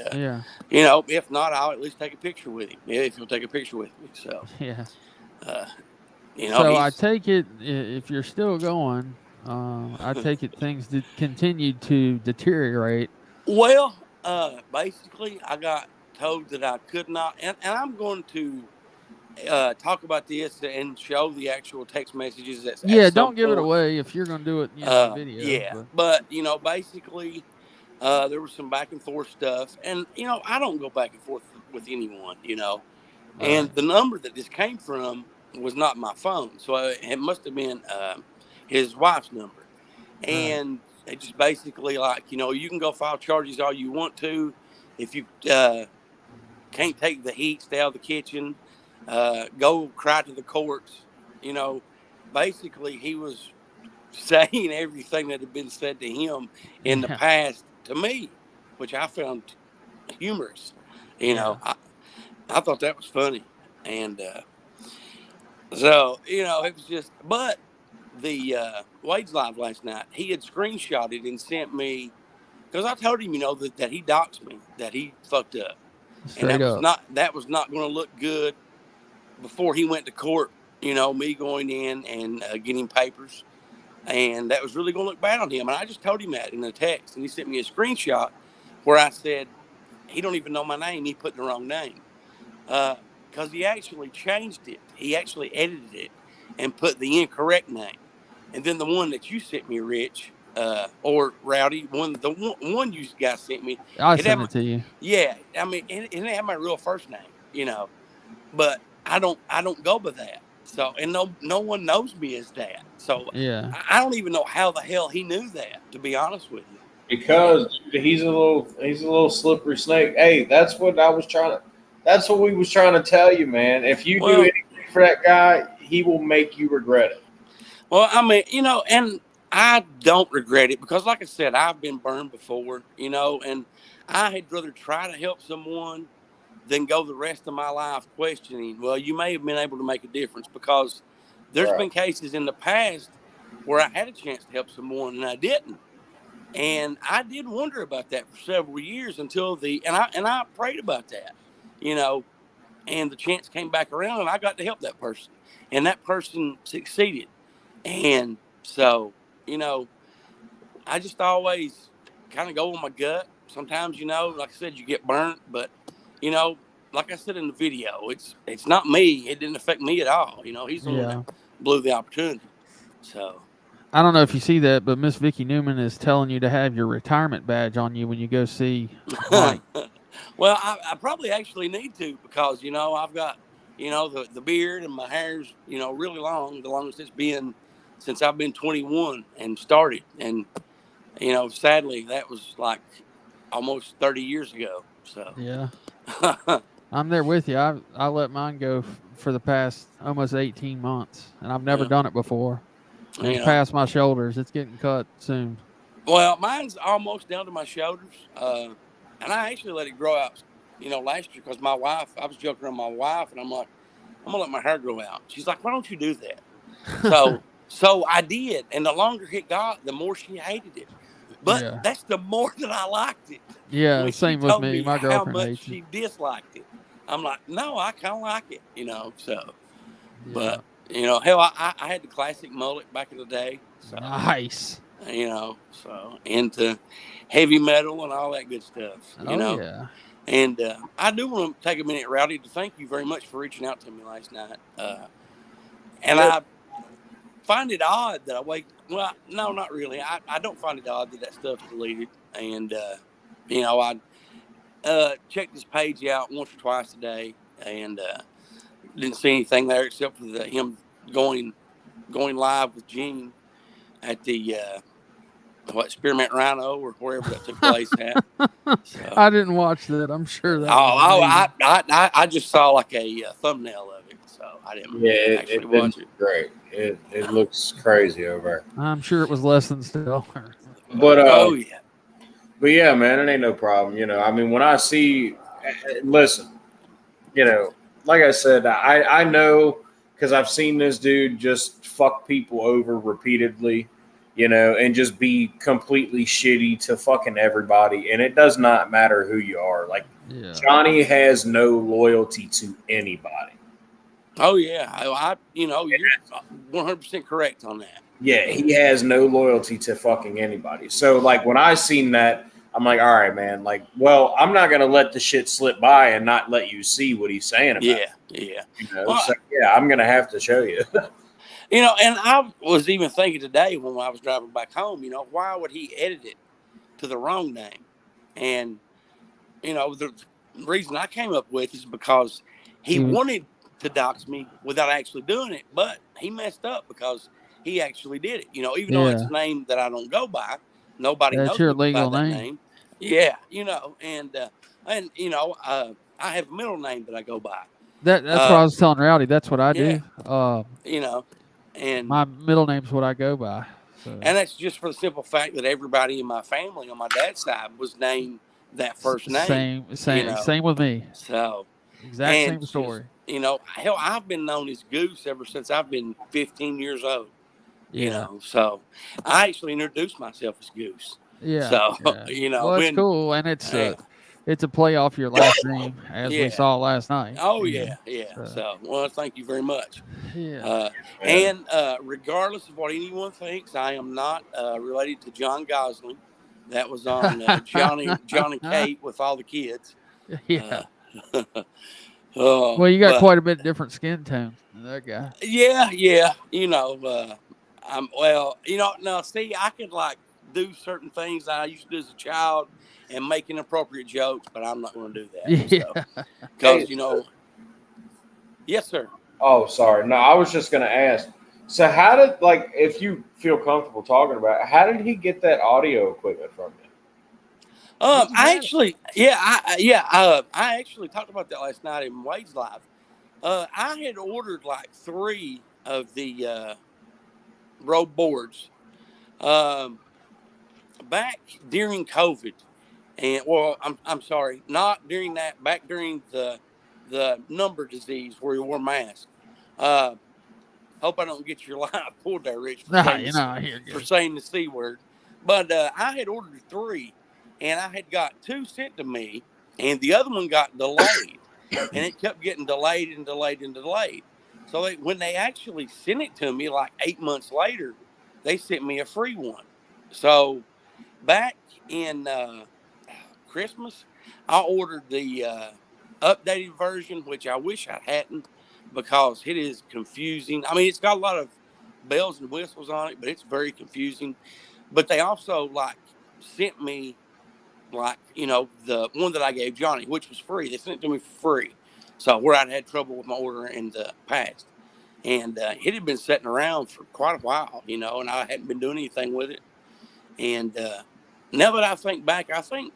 if not, I'll at least take a picture with him, if he'll take a picture with me. So, so I take it, if you're still going, I take it things did continue to deteriorate. Well, basically, I got told that I could not, and I'm going to talk about this and show the actual text messages. Don't give it away if you're going to do it in video. But basically, there was some back and forth stuff, and I don't go back and forth with anyone, and the number that this came from was not my phone, so it must have been his wife's number, and it just basically like you can go file charges all you want to. If you can't take the heat, stay out of the kitchen. Go cry to the courts. Basically he was saying everything that had been said to him in the past to me, which I found humorous. I thought that was funny. And so, it was just, but the Wade's live last night, he had screenshotted and sent me, because I told him, that he doxed me, that he fucked up. Straight and up. that was not going to look good before he went to court, me going in and getting papers. And that was really going to look bad on him. And I just told him that in the text. And he sent me a screenshot where I said, he don't even know my name. He put the wrong name. Because he actually changed it. He actually edited it and put the incorrect name. And then the one that you sent me, Rich, or Rowdy, the one you guys sent me. I sent it to you. Yeah. I mean, it didn't have my real first name, But I don't go by that. So, and no one knows me as that. So I don't even know how the hell he knew that, to be honest with you. Because he's a little slippery snake. Hey, that's what we was trying to tell you, man. If you do anything for that guy, he will make you regret it. Well, I mean, and I don't regret it because, like I said, I've been burned before, and I had rather try to help someone than go the rest of my life questioning, well, you may have been able to make a difference, because there's been cases in the past where I had a chance to help someone and I didn't. And I did wonder about that for several years until I prayed about that, and the chance came back around and I got to help that person, and that person succeeded. And so, I just always kind of go with my gut. Sometimes, like I said, you get burnt, but like I said in the video, it's not me. It didn't affect me at all. He's the one that blew the opportunity. So I don't know if you see that, but Miss Vicky Newman is telling you to have your retirement badge on you when you go see Mike. Well, I probably actually need to, because I've got the beard and my hair's really long, the longest it's been since I've been 21 and started. And sadly, that was like almost 30 years ago. So yeah, I'm there with you. I let mine go for the past almost 18 months, and I've never done it before. And it's past my shoulders. It's getting cut soon. Well, mine's almost down to my shoulders, and I actually let it grow out, last year because my wife. I was joking around with my wife, and I'm like, I'm gonna let my hair grow out. She's like, why don't you do that? So I did, and the longer it got, the more she hated it. But that's the more that I liked it. Yeah, when same she with told me. My how girlfriend much hates she it. disliked it. I'm like, no, I kind of like it, So, Yeah. but hell, I had the classic mullet back in the day. So Nice. So into heavy metal and all that good stuff. Yeah. And I do want to take a minute, Rowdy, to thank you very much for reaching out to me last night. And I find it odd that well, no, not really. I don't find it odd that stuff's deleted. And, I checked his page out once or twice a day and didn't see anything there except for him going live with Gene at the Spearmint Rhino or wherever that took place at. So, I didn't watch that. I'm sure that. I just saw like a thumbnail of it, so I didn't actually watch it. Great. It looks crazy over there. I'm sure it was less than stellar. But oh yeah. But yeah, man, it ain't no problem. I mean, when I see, listen, like I said, I know because I've seen this dude just fuck people over repeatedly, and just be completely shitty to fucking everybody. And it does not matter who you are. Like, Johnny has no loyalty to anybody. Oh yeah, you're 100% correct on that. Yeah, he has no loyalty to fucking anybody. So, like, when I seen that, I'm like, all right, man. Like, well, I'm not gonna let the shit slip by and not let you see what he's saying about it. Yeah. So, I'm gonna have to show you. And I was even thinking today when I was driving back home, why would he edit it to the wrong name? And the reason I came up with is because he wanted to dox me without actually doing it, but he messed up because he actually did it. Even though it's a name that I don't go by, nobody knows your me legal by that name. Yeah, and I have a middle name that I go by. That's what I was telling Rowdy. That's what I do. And my middle name's what I go by. So. And that's just for the simple fact that everybody in my family on my dad's side was named that first name. Same with me. So exact same story. Hell, I've been known as Goose ever since I've been 15 years old. So I actually introduced myself as Goose. Yeah. So well, it's cool, and it's a play off your last name, as we saw last night. Oh yeah. So well, thank you very much. Yeah. And regardless of what anyone thinks, I am not related to John Gosling. That was on Johnny Kate with all the kids. Yeah. Well, you got quite a bit different skin tone than that guy. Yeah. Now see, I could like do certain things that I used to do as a child and make inappropriate jokes, but I'm not going to do that. Yeah. Because yes, sir. Oh, sorry. No, I was just going to ask. So, how did if you feel comfortable talking about it, how did he get that audio equipment from you? I actually talked about that last night in Wade's live. I had ordered like 3 of the road boards back during COVID, and I'm sorry, not during that. Back during the number disease where you wore masks. Hope I don't get your line pulled there, Rich, for saying the C word. But I had ordered 3, and I had got 2 sent to me, and the other one got delayed, and it kept getting delayed and delayed and delayed. So when they actually sent it to me, like 8 months later, they sent me a free one. So back in Christmas, I ordered the updated version, which I wish I hadn't, because it is confusing. I mean, it's got a lot of bells and whistles on it, but it's very confusing. But they also sent me the one that I gave Johnny, which was free. They sent it to me for free. So where I'd had trouble with my order in the past. And it had been sitting around for quite a while, and I hadn't been doing anything with it. And now that I think back, I think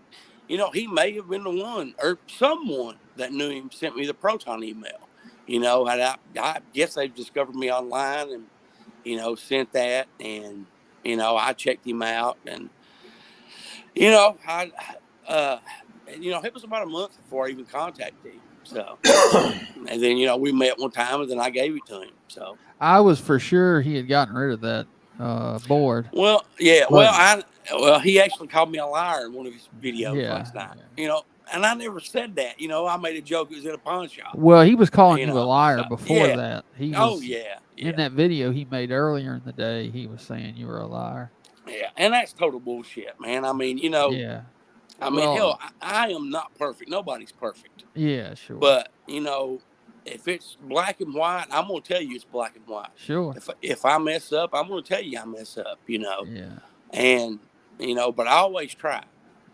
he may have been the one or someone that knew him sent me the Proton email. And I guess they've discovered me online and, sent that. And, I checked him out. And, it was about a month before I even contacted him. So, and then, we met one time and then I gave it to him. So I was for sure he had gotten rid of that board. Well, yeah. But, He actually called me a liar in one of his videos last night. And I never said that. I made a joke. It was in a pawn shop. Well, he was calling you a liar before that. He was, yeah. In that video he made earlier in the day, he was saying you were a liar. Yeah, and that's total bullshit, man. I mean, Yeah. Hell, I am not perfect. Nobody's perfect. Yeah, sure. But, if it's black and white, I'm going to tell you it's black and white. Sure. If I mess up, I'm going to tell you I mess up, Yeah. And, but I always try.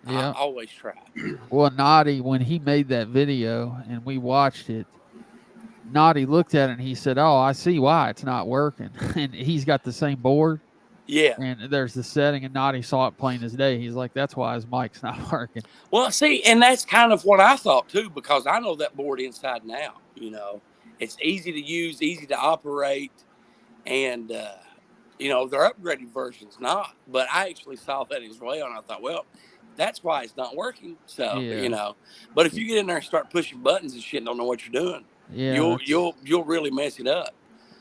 Yeah. I always try. Well, Naughty, when he made that video and we watched it, Naughty looked at it and he said, "Oh, I see why it's not working." And he's got the same board. Yeah. And there's the setting, and Naughty saw it plain as day. He's like, that's why his mic's not working. Well, see, and that's kind of what I thought, too, because I know that board inside and out. It's easy to use, easy to operate, and, their upgraded version's not. But I actually saw that as well, and I thought, well, that's why it's not working. So, but if you get in there and start pushing buttons and shit and don't know what you're doing, you'll really mess it up.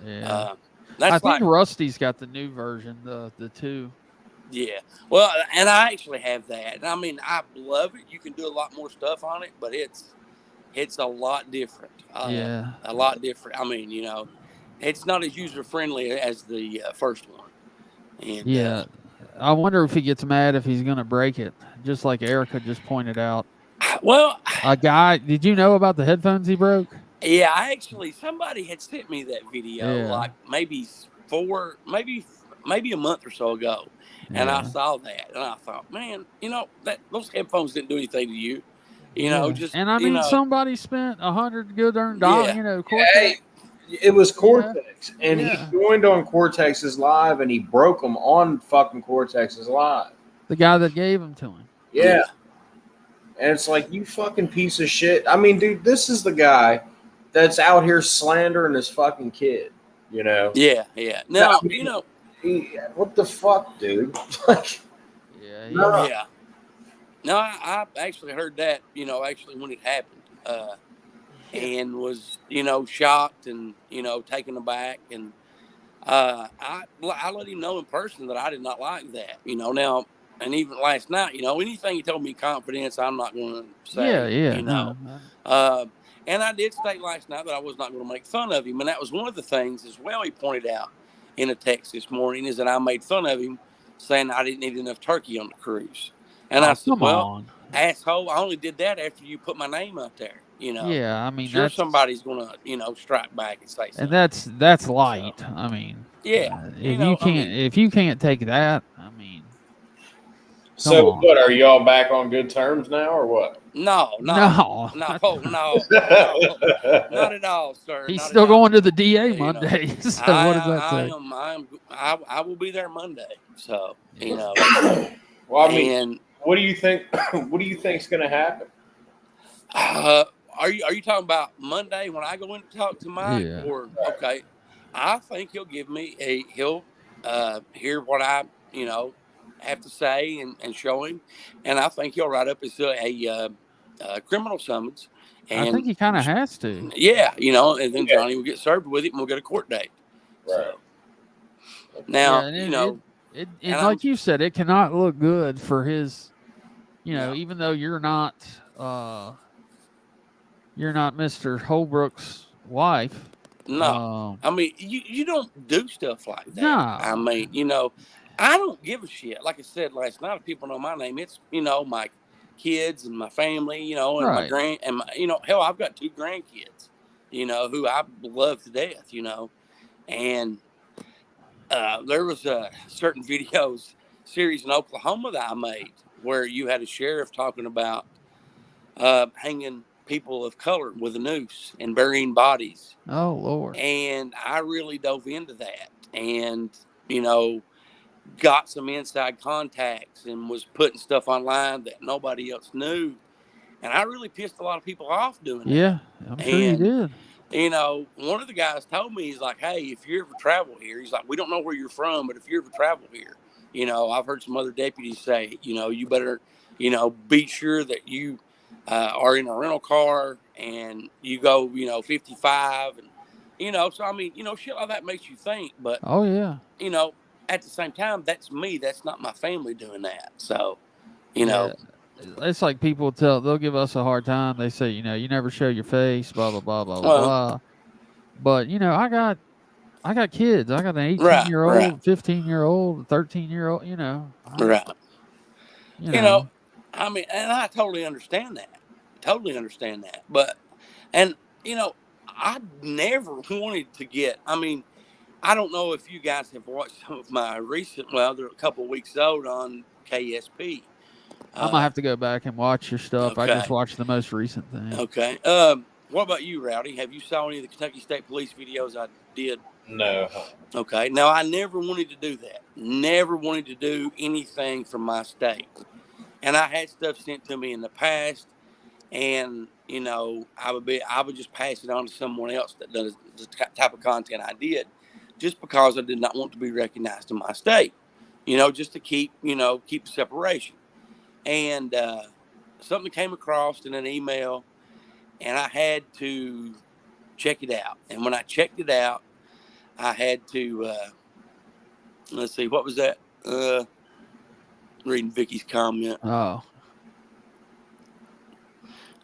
Yeah. I think Rusty's got the new version, the 2. Yeah. Well, and I actually have that. I mean, I love it. You can do a lot more stuff on it, but it's a lot different. A lot different. I mean, it's not as user friendly as the first one. And, I wonder if he gets mad if he's going to break it, just like Erica just pointed out. Well, a guy, did you know about the headphones he broke? Yeah, somebody had sent me that video like maybe a month or so ago, and I saw that, and I thought, man, those headphones didn't do anything to you, just. And I mean, somebody spent $100 good earned dollars, Cortex. It was Cortex, and he joined on Cortex's live, and he broke them on fucking Cortex's live. The guy that gave them to him. Yeah, and it's like, you fucking piece of shit. I mean, dude, this is the guy that's out here slandering his fucking kid, Yeah. No, I mean, what the fuck, dude? Yeah. No, I actually heard that, actually when it happened, and was, shocked and, taken aback. And I let him know in person that I did not like that, now. And even last night, anything he told me in confidence, I'm not going to say, And I did state last night that I was not going to make fun of him. And that was one of the things as well he pointed out in a text this morning, is that I made fun of him, saying I didn't eat enough turkey on the cruise. And I said, well, asshole, I only did that after you put my name out there. Yeah, I mean, sure, somebody's going to, strike back and say something. And that's light. So, I mean, if you can't take that, I mean. So what, are you all back on good terms now, or what? No, not at all, sir. He's still going to the DA Monday. So what does that say? I will be there Monday. So Well, I mean, what do you think? What do you think's going to happen? Are you talking about Monday when I go in to talk to Mike? Yeah. Or okay, I think he'll give me he'll hear what I have to say and show him, and I think he'll write up a criminal summons. And I think he kind of has to. Yeah, and then Johnny will get served with it, and we'll get a court date. Right. So, now, it like you said, it cannot look good for his. Even though you're not Mr. Holbrook's wife. No, I mean, you don't do stuff like that. No. I mean, I don't give a shit. Like I said last night, if people know my name, it's, my kids and my family, and right. hell, I've got 2 grandkids, who I love to death, and there was a certain series in Oklahoma that I made where you had a sheriff talking about hanging people of color with a noose and burying bodies. Oh, Lord. And I really dove into that. And, got some inside contacts and was putting stuff online that nobody else knew. And I really pissed a lot of people off doing that. Yeah, I'm sure you did. You know, one of the guys told me, he's like, hey, if you ever travel here, he's like, we don't know where you're from, but if you ever travel here, you know, I've heard some other deputies say, you know, you better, you know, be sure that you are in a rental car and you go, you know, 55. And, you know, so, I mean, you know, shit like that makes you think. But, oh, yeah. You know, at the same time, that's me. That's not my family doing that. So, you know. It's like people they'll give us a hard time. They say, you know, you never show your face, blah, blah, blah, blah, blah. But, you know, I got kids. I got an 18-year-old, 15-year-old, 13-year-old, you know. Right. You know, I mean, and I totally understand that. But, and, you know, I never wanted to get, I mean, I don't know if you guys have watched some of my recent, well, they're a couple of weeks old on KSP. I'm going to have to go back and watch your stuff. Okay. I just watched the most recent thing. Okay. What about you, Rowdy? Have you saw any of the Kentucky State Police videos I did? No. Okay. Now, I never wanted to do that. Never wanted to do anything from my state. And I had stuff sent to me in the past, and, you know, I would just pass it on to someone else that does the type of content I did, just because I did not want to be recognized in my state, you know, just to keep separation. And something came across in an email, and I had to check it out. And when I checked it out, I had to, let's see, what was that? Reading Vicky's comment. Oh.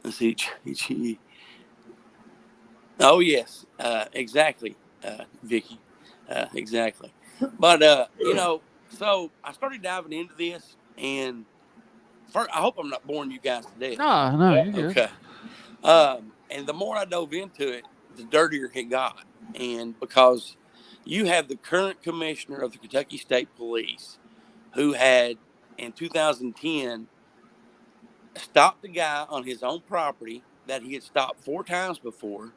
Let's see. Oh, yes, exactly, Vicky, exactly. But, you know, so I started diving into this, and first, I hope I'm not boring you guys to death. No, you're good. Okay. And the more I dove into it, the dirtier it got. And because you have the current commissioner of the Kentucky State Police, who had, in 2010, stopped the guy on his own property that he had stopped 4 times before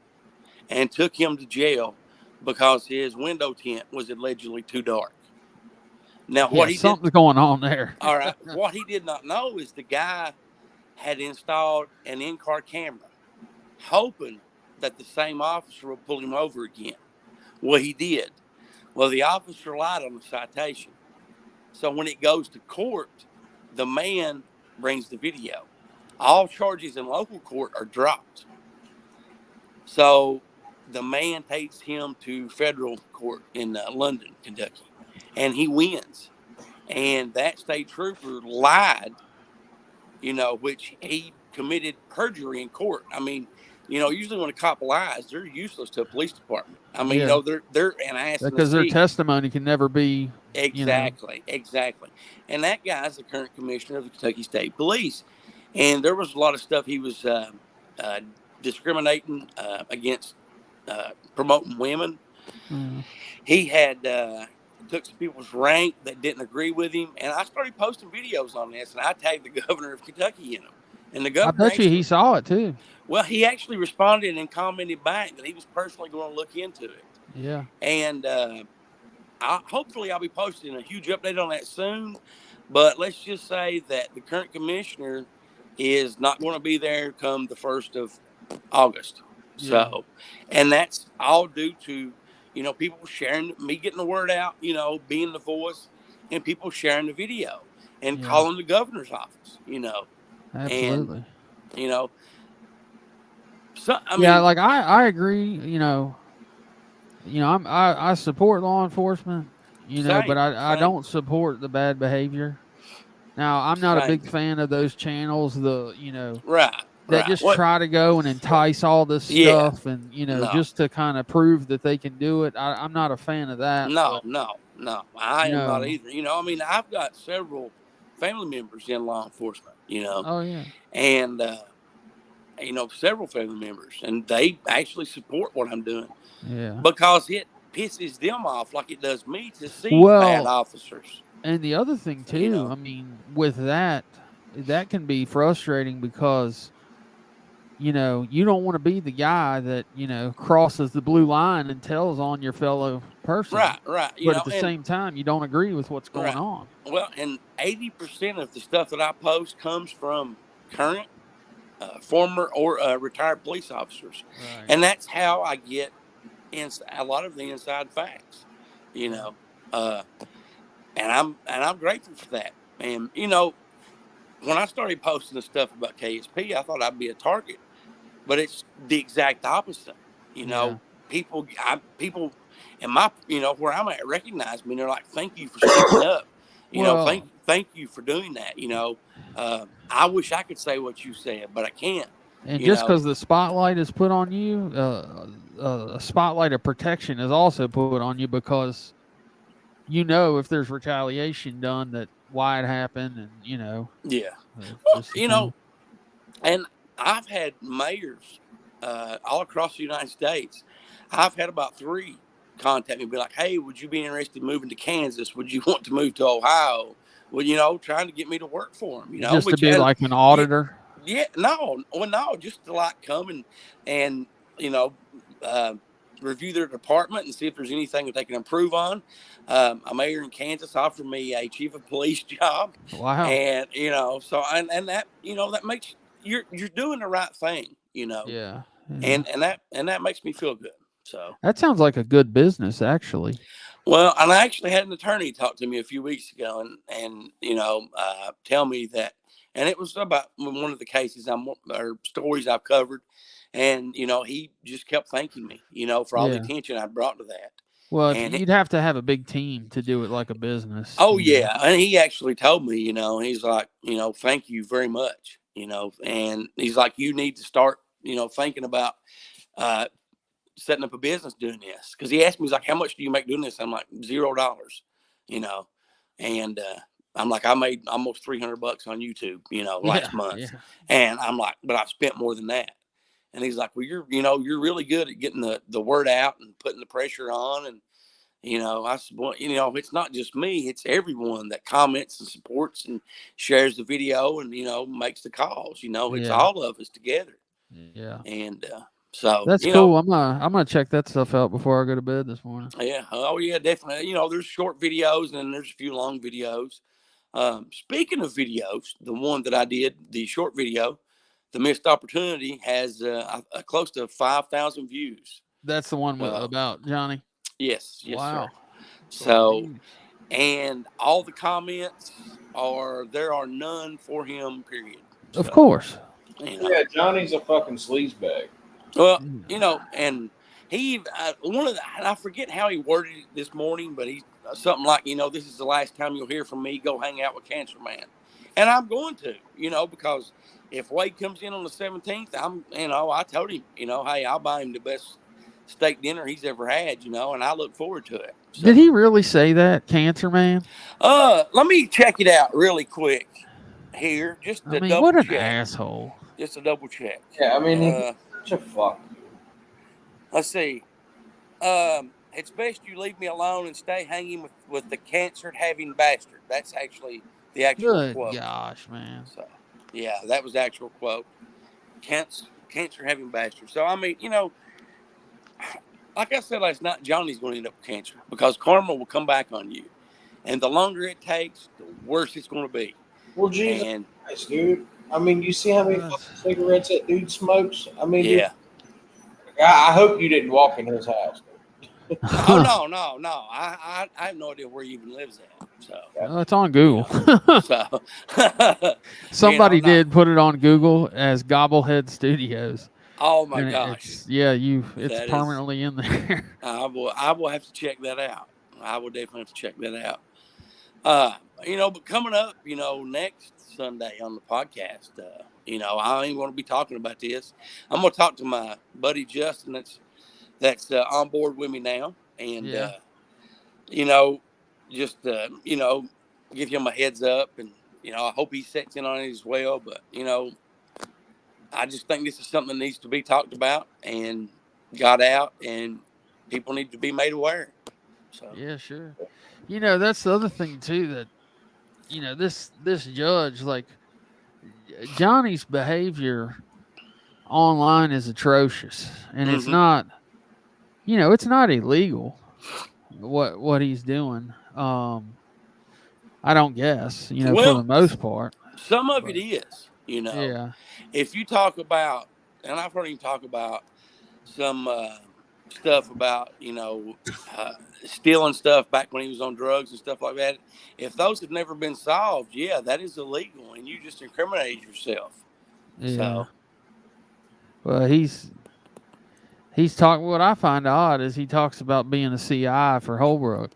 and took him to jail because his window tint was allegedly too dark. Now, something's going on there. All right. What he did not know is the guy had installed an in-car camera, hoping that the same officer would pull him over again. Well, he did. Well, the officer lied on the citation. So when it goes to court, the man brings the video. All charges in local court are dropped. So the man takes him to federal court in London, Kentucky, and he wins. And that state trooper lied, you know, which he committed perjury in court. I mean, you know, usually when a cop lies, they're useless to a police department. I mean, you know, they're an ass because their testimony can never be exactly. And that guy's the current commissioner of the Kentucky State Police, and there was a lot of stuff he was discriminating against, promoting women. Mm. He had took some people's rank that didn't agree with him, and I started posting videos on this, and I tagged the governor of Kentucky in them. And the governor, I bet you he saw it too. Well, he actually responded and commented back that he was personally going to look into it. Yeah. And hopefully I'll be posting a huge update on that soon. But let's just say that the current commissioner is not going to be there come the 1st of August. Yeah. So, and that's all due to, you know, people sharing, me getting the word out, you know, being the voice, and people sharing the video and calling the governor's office, you know. Absolutely. And, you know, so, I mean, like I agree, you know, I support law enforcement, you know, but I don't support the bad behavior. Now, I'm not a big fan of those channels, that just try to go and entice all this stuff and, you know, just to kind of prove that they can do it. I'm not a fan of that. No. I am not either. You know, I mean, I've got several family members in law enforcement, you know. Oh, yeah. And, you know, several family members, and they actually support what I'm doing. Yeah. Because it pisses them off like it does me to see bad officers. And the other thing, too, you know, I mean, with that can be frustrating because, you don't want to be the guy that, crosses the blue line and tells on your fellow person. Right. But at the same time, you don't agree with what's going on. Well, and 80% of the stuff that I post comes from current, former, or retired police officers. Right. And that's how I get a lot of the inside facts, and I'm grateful for that. And, when I started posting the stuff about KSP, I thought I'd be a target, but it's the exact opposite. People in my, where I'm at recognize me. And they're like, thank you for speaking up. Thank you for doing that. I wish I could say what you said, but I can't. And just because the spotlight is put on you, a spotlight of protection is also put on you, because if there's retaliation done, that why it happened, and and I've had mayors all across the United States. I've had about 3 contact me, be like, hey, would you be interested in moving to Kansas? Would you want to move to Ohio? Well, trying to get me to work for them, just to be like an auditor. No, just to like come and review their department and see if there's anything that they can improve on. A mayor in Kansas offered me a chief of police job. Wow. And so and that that makes you're doing the right thing. Yeah. And that makes me feel good. So that sounds like a good business, actually. Well, and I actually had an attorney talk to me a few weeks ago and tell me that, and it was about one of the cases or stories I've covered. And, he just kept thanking me, for all the attention I brought to that. Well, you'd have to have a big team to do it like a business. Oh, yeah. And he actually told me, he's like, thank you very much, and he's like, you need to start, thinking about setting up a business doing this. Because he asked me, he's like, how much do you make doing this? I'm like, $0, and I'm like, I made almost $300 on YouTube, last month. Yeah. And I'm like, but I've spent more than that. And he's like, well, you're really good at getting the word out and putting the pressure on. And, I said, well, it's not just me, it's everyone that comments and supports and shares the video and, makes the calls, it's all of us together. Yeah. And, so that's cool. I'm gonna check that stuff out before I go to bed this morning. Yeah. Oh yeah, definitely. There's short videos and there's a few long videos. Speaking of videos, the one that I did, the short video, The Missed Opportunity, has close to 5,000 views. That's the one about Johnny. Yes. Wow. Sir. So, and all the comments there are none for him. Period. So, of course. Yeah, Johnny's a fucking sleazebag. Well, and he I forget how he worded it this morning, but he's something like, this is the last time you'll hear from me. Go hang out with Cancer Man, and I'm going to, because if Wade comes in on the 17th, I told him, hey, I'll buy him the best steak dinner he's ever had, and I look forward to it. So, did he really say that, Cancer Man? Let me check it out really quick here, just to double what an check. Asshole. Just to double check. Yeah, he's such a fuck. Let's see. It's best you leave me alone and stay hanging with the cancer-having bastard. That's actually the actual quote. Gosh, man. So, yeah, that was the actual quote. Cancer-having bastard. So, like I said last night, Johnny's going to end up with cancer because karma will come back on you. And the longer it takes, the worse it's going to be. Well, Jesus Christ, dude. You see how many fucking cigarettes that dude smokes? Yeah. I hope you didn't walk in his house. Oh, no. I have no idea where he even lives at. So it's on Google. So somebody did put it on Google as Gobblehead Studios. Oh my gosh! It's permanently in there. I will have to check that out. I will definitely have to check that out. But coming up, next Sunday on the podcast, I ain't going to be talking about this. I'm going to talk to my buddy Justin that's on board with me now. And, give him a heads up. And, I hope he sets in on it as well. But, I just think this is something that needs to be talked about and got out, and people need to be made aware. So. Yeah, sure. That's the other thing, too, that, this judge, like, Johnny's behavior online is atrocious, and it's not, it's not illegal what he's doing. I don't guess, for the most part. Some of it is, Yeah. If you talk about, and I've heard him talk about some stuff about, stealing stuff back when he was on drugs and stuff like that. If those have never been solved, yeah, that is illegal, and you just incriminated yourself. Yeah. So. Well, he's talking. What I find odd is he talks about being a CI for Holbrook.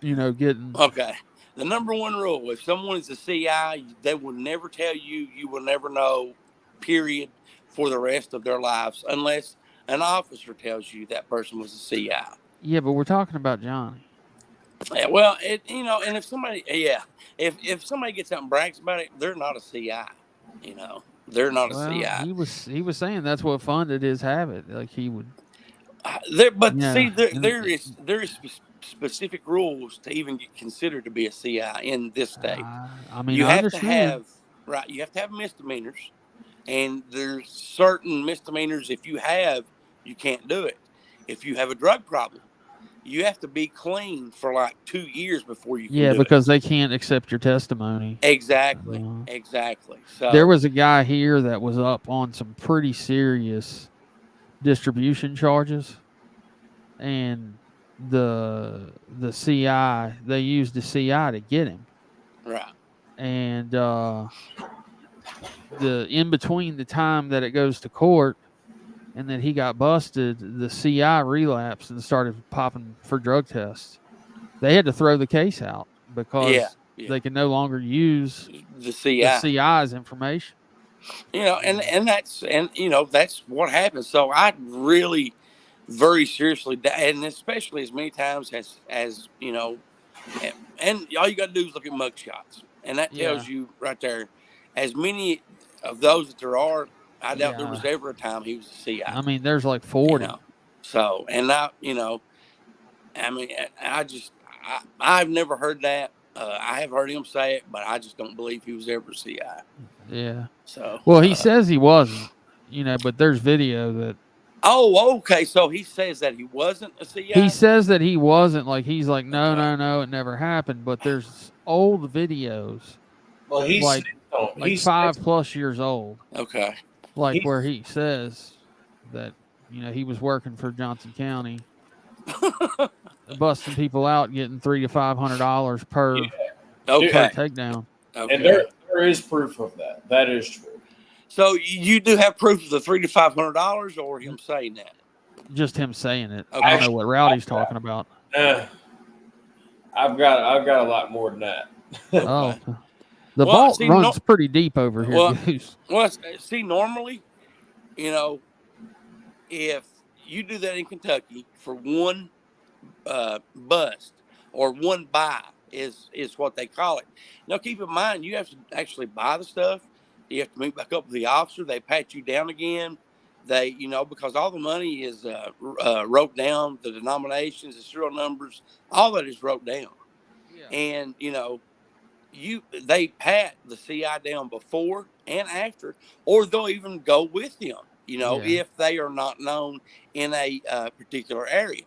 Getting okay. The number one rule: if someone is a CI, they will never tell you. You will never know. Period. For the rest of their lives, unless an officer tells you that person was a CI. Yeah, but we're talking about Johnny. Yeah, well, and if somebody, if somebody gets out and brags about it, they're not a CI. They're not a CI. He was saying that's what funded his habit. Like he would. There is specific rules to even get considered to be a CI in this state. I mean, you have to have misdemeanors. And there's certain misdemeanors, if you can't do it. If you have a drug problem, you have to be clean for like 2 years before you can do because it. They can't accept your testimony. Exactly. So there was a guy here that was up on some pretty serious distribution charges, and the CI, they used the CI to get him. Right. And the in between the time that it goes to court and then he got busted, the CI relapsed and started popping for drug tests. They had to throw the case out because they can no longer use the CI's information. And that's what happens. So I really very seriously, and especially as many times as and all you got to do is look at mug shots, and that tells you right there, as many of those that there are, I doubt there was ever a time he was a CI. I mean, there's like 40. So, and now, I mean, I've never heard that. I have heard him say it, but I just don't believe he was ever a CI. Yeah. So, well, he says he wasn't, but there's video that. Oh, okay. So he says that he wasn't a CI? He says that he wasn't. Like, he's like, no, it never happened. But there's old videos. Well, he's like 5+ years old. Okay. Like where he says that, he was working for Johnson County, busting people out, getting $300 to $500 per takedown. Okay. And there is proof of that. That is true. So you do have proof of the $300 to $500, or him saying that? Just him saying it. Okay. I don't know what Rowdy's talking about. I've got a lot more than that. Oh, the vault runs pretty deep over here. Well, see, normally, if you do that in Kentucky for one bust or one buy is what they call it. Now, keep in mind, you have to actually buy the stuff. You have to meet back up with the officer. They pat you down again. They, because all the money is wrote down, the denominations, the serial numbers, all that is wrote down. Yeah. And, they pat the CI down before and after, or they'll even go with him, if they are not known in a particular area.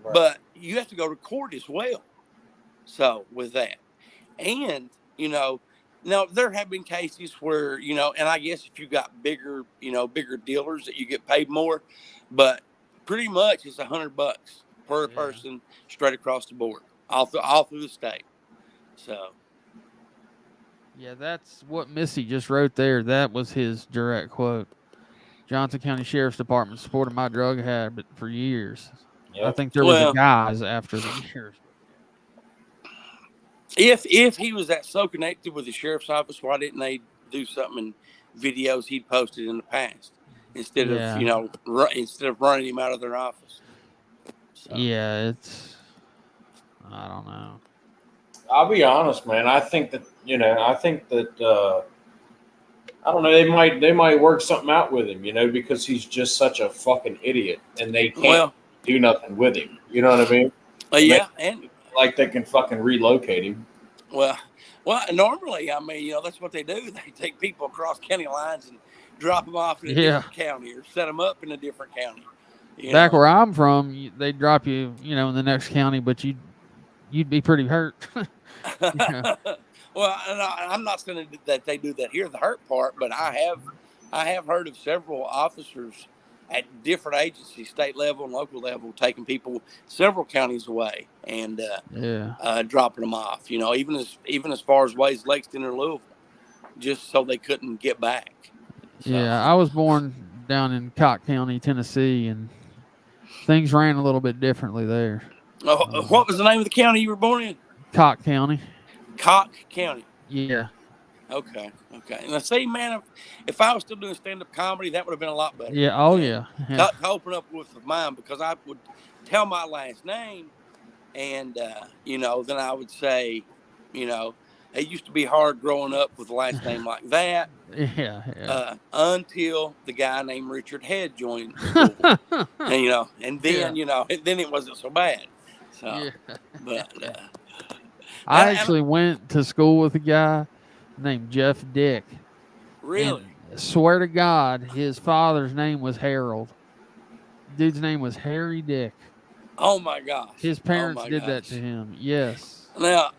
Right. But you have to go to court as well. So with that, and, now there have been cases where, and I guess if you got bigger dealers that you get paid more, but pretty much it's $100 per person straight across the board, all through the state. So. Yeah, that's what Missy just wrote there. That was his direct quote. Johnson County Sheriff's Department supported my drug habit for years. Yep. I think there was a guys after the years. If he was that so connected with the sheriff's office, why didn't they do something in videos he'd posted in the past instead of instead of running him out of their office? So. Yeah, I don't know. I'll be honest, man. I think that I don't know. They might work something out with him, because he's just such a fucking idiot, and they can't do nothing with him. You know what I mean? And like they can fucking relocate him. Well, normally, I mean, that's what they do. They take people across county lines and drop them off in a different county or set them up in a different county. Back where I'm from, they drop you, in the next county, but you'd be pretty hurt. Well, I'm not saying that they do that here, the hurt part, but I have heard of several officers at different agencies, state level and local level, taking people several counties away and dropping them off. Even as far as ways Lexington or Louisville, just so they couldn't get back. So. Yeah, I was born down in Cock County, Tennessee, and things ran a little bit differently there. What was the name of the county you were born in? Cock County. Cock County. Yeah. Okay. Now, see, man, if I was still doing stand-up comedy, that would have been a lot better. Yeah. Oh, yeah. To open up with mine, because I would tell my last name, and then I would say, it used to be hard growing up with a last name like that. Yeah. Until the guy named Richard Head joined school, and then it wasn't so bad. So, but I actually went to school with a guy named Jeff Dick. Really? And swear to God, his father's name was Harold. Dude's name was Harry Dick. Oh my gosh! His parents did that to him. Yes. Now,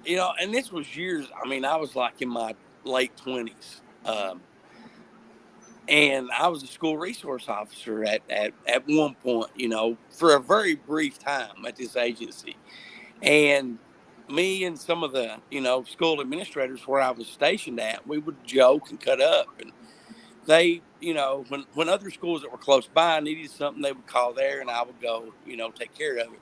and this was years. I mean, I was like in my late 20s, and I was a school resource officer at one point. For a very brief time at this agency, and me and some of the school administrators where I was stationed at, we would joke and cut up, and they when other schools that were close by needed something, they would call there, and I would go take care of it.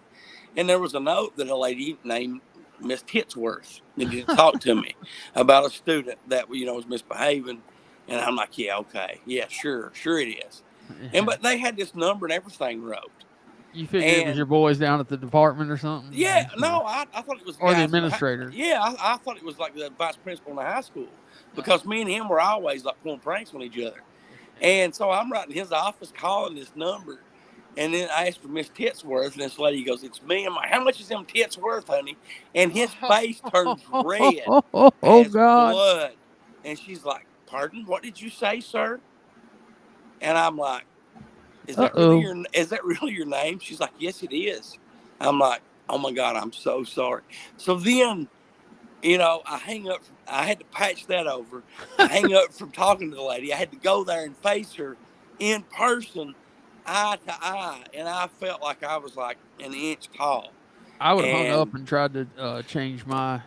And there was a note that a lady named Miss Titsworth needed to talk to me about a student that was misbehaving, and I'm like, yeah, okay, yeah, sure it is. But they had this number and everything wrote. You figured it was your boys down at the department or something? Yeah, no, I thought it was the administrator. I thought it was like the vice principal in the high school, because me and him were always like pulling pranks on each other. And so I'm writing his office, calling this number, and then I asked for Miss Titsworth, and this lady goes, "It's me." I'm like, "How much is them tits worth, honey?" And his face turns red as God. blood. And she's like, "Pardon? What did you say, sir?" And I'm like, Is that really your name? She's like, "Yes, it is." I'm like, "Oh my God, I'm so sorry." So then, I hang up. I had to patch that over. I hang up from talking to the lady. I had to go there and face her in person, eye to eye, and I felt like I was like an inch tall. I would have hung up and tried to change my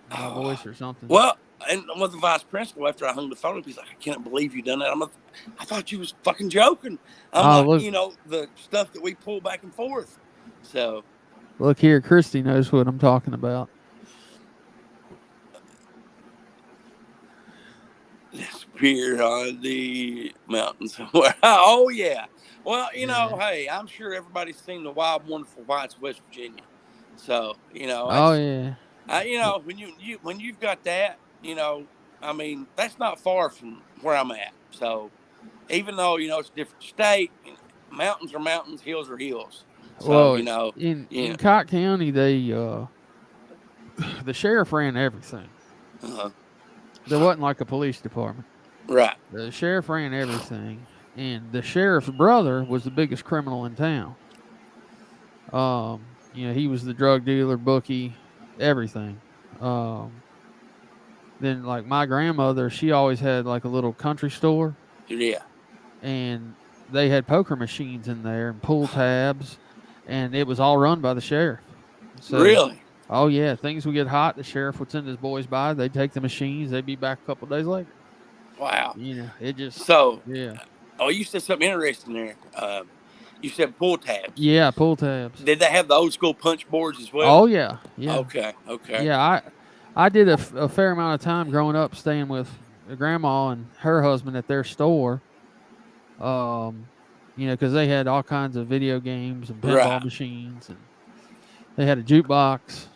voice or something. Well, and with the vice principal, after I hung the phone up, he's like, "I can't believe you done that." I thought you was fucking joking. I'm like, the stuff that we pull back and forth. So, look here, Christy knows what I'm talking about. Disappeared on the mountain somewhere. Oh yeah. Well, hey, I'm sure everybody's seen the Wild Wonderful Whites of West Virginia. So, oh yeah. When you've got that, I mean, that's not far from where I'm at. So, even though it's a different state, mountains are mountains, hills are hills. So, well, in Cock County, they the sheriff ran everything. There wasn't like a police department. Right. The sheriff ran everything, and the sheriff's brother was the biggest criminal in town. He was the drug dealer, bookie, everything. Then, like, my grandmother, she always had like a little country store. Yeah. And they had poker machines in there and pool tabs, and it was all run by the sheriff. So, really? Oh yeah, things would get hot. The sheriff would send his boys by. They'd take the machines. They'd be back a couple days later. Wow. It just yeah. Oh, you said something interesting there. You said pool tabs. Yeah, pool tabs. Did they have the old school punch boards as well? Oh yeah, yeah. Okay. Yeah, I did a fair amount of time growing up staying with grandma and her husband at their store. Because they had all kinds of video games and pinball machines, and they had a jukebox,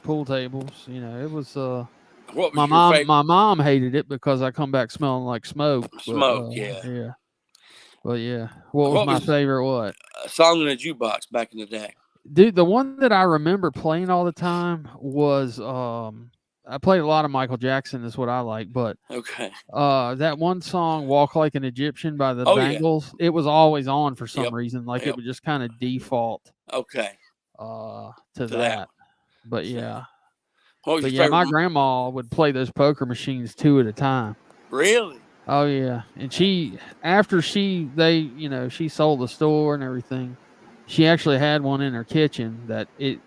pool tables. It was. What was my mom? My mom hated it because I come back smelling like smoke. Yeah. But yeah, what was my favorite? What a song in a jukebox back in the day? Dude, the one that I remember playing all the time was I played a lot of Michael Jackson. Is what I like. But Okay. that one song, "Walk Like an Egyptian" by the Oh, yeah. Bangles, it was always on for some Yep. reason. Like Yep. it would just kind of default. Okay. To To that. that. But So, yeah. what was But your yeah, my favorite? grandma would play those poker machines 2 at a time. Really? Oh yeah. And she she sold the store and everything. She actually had one in her kitchen that it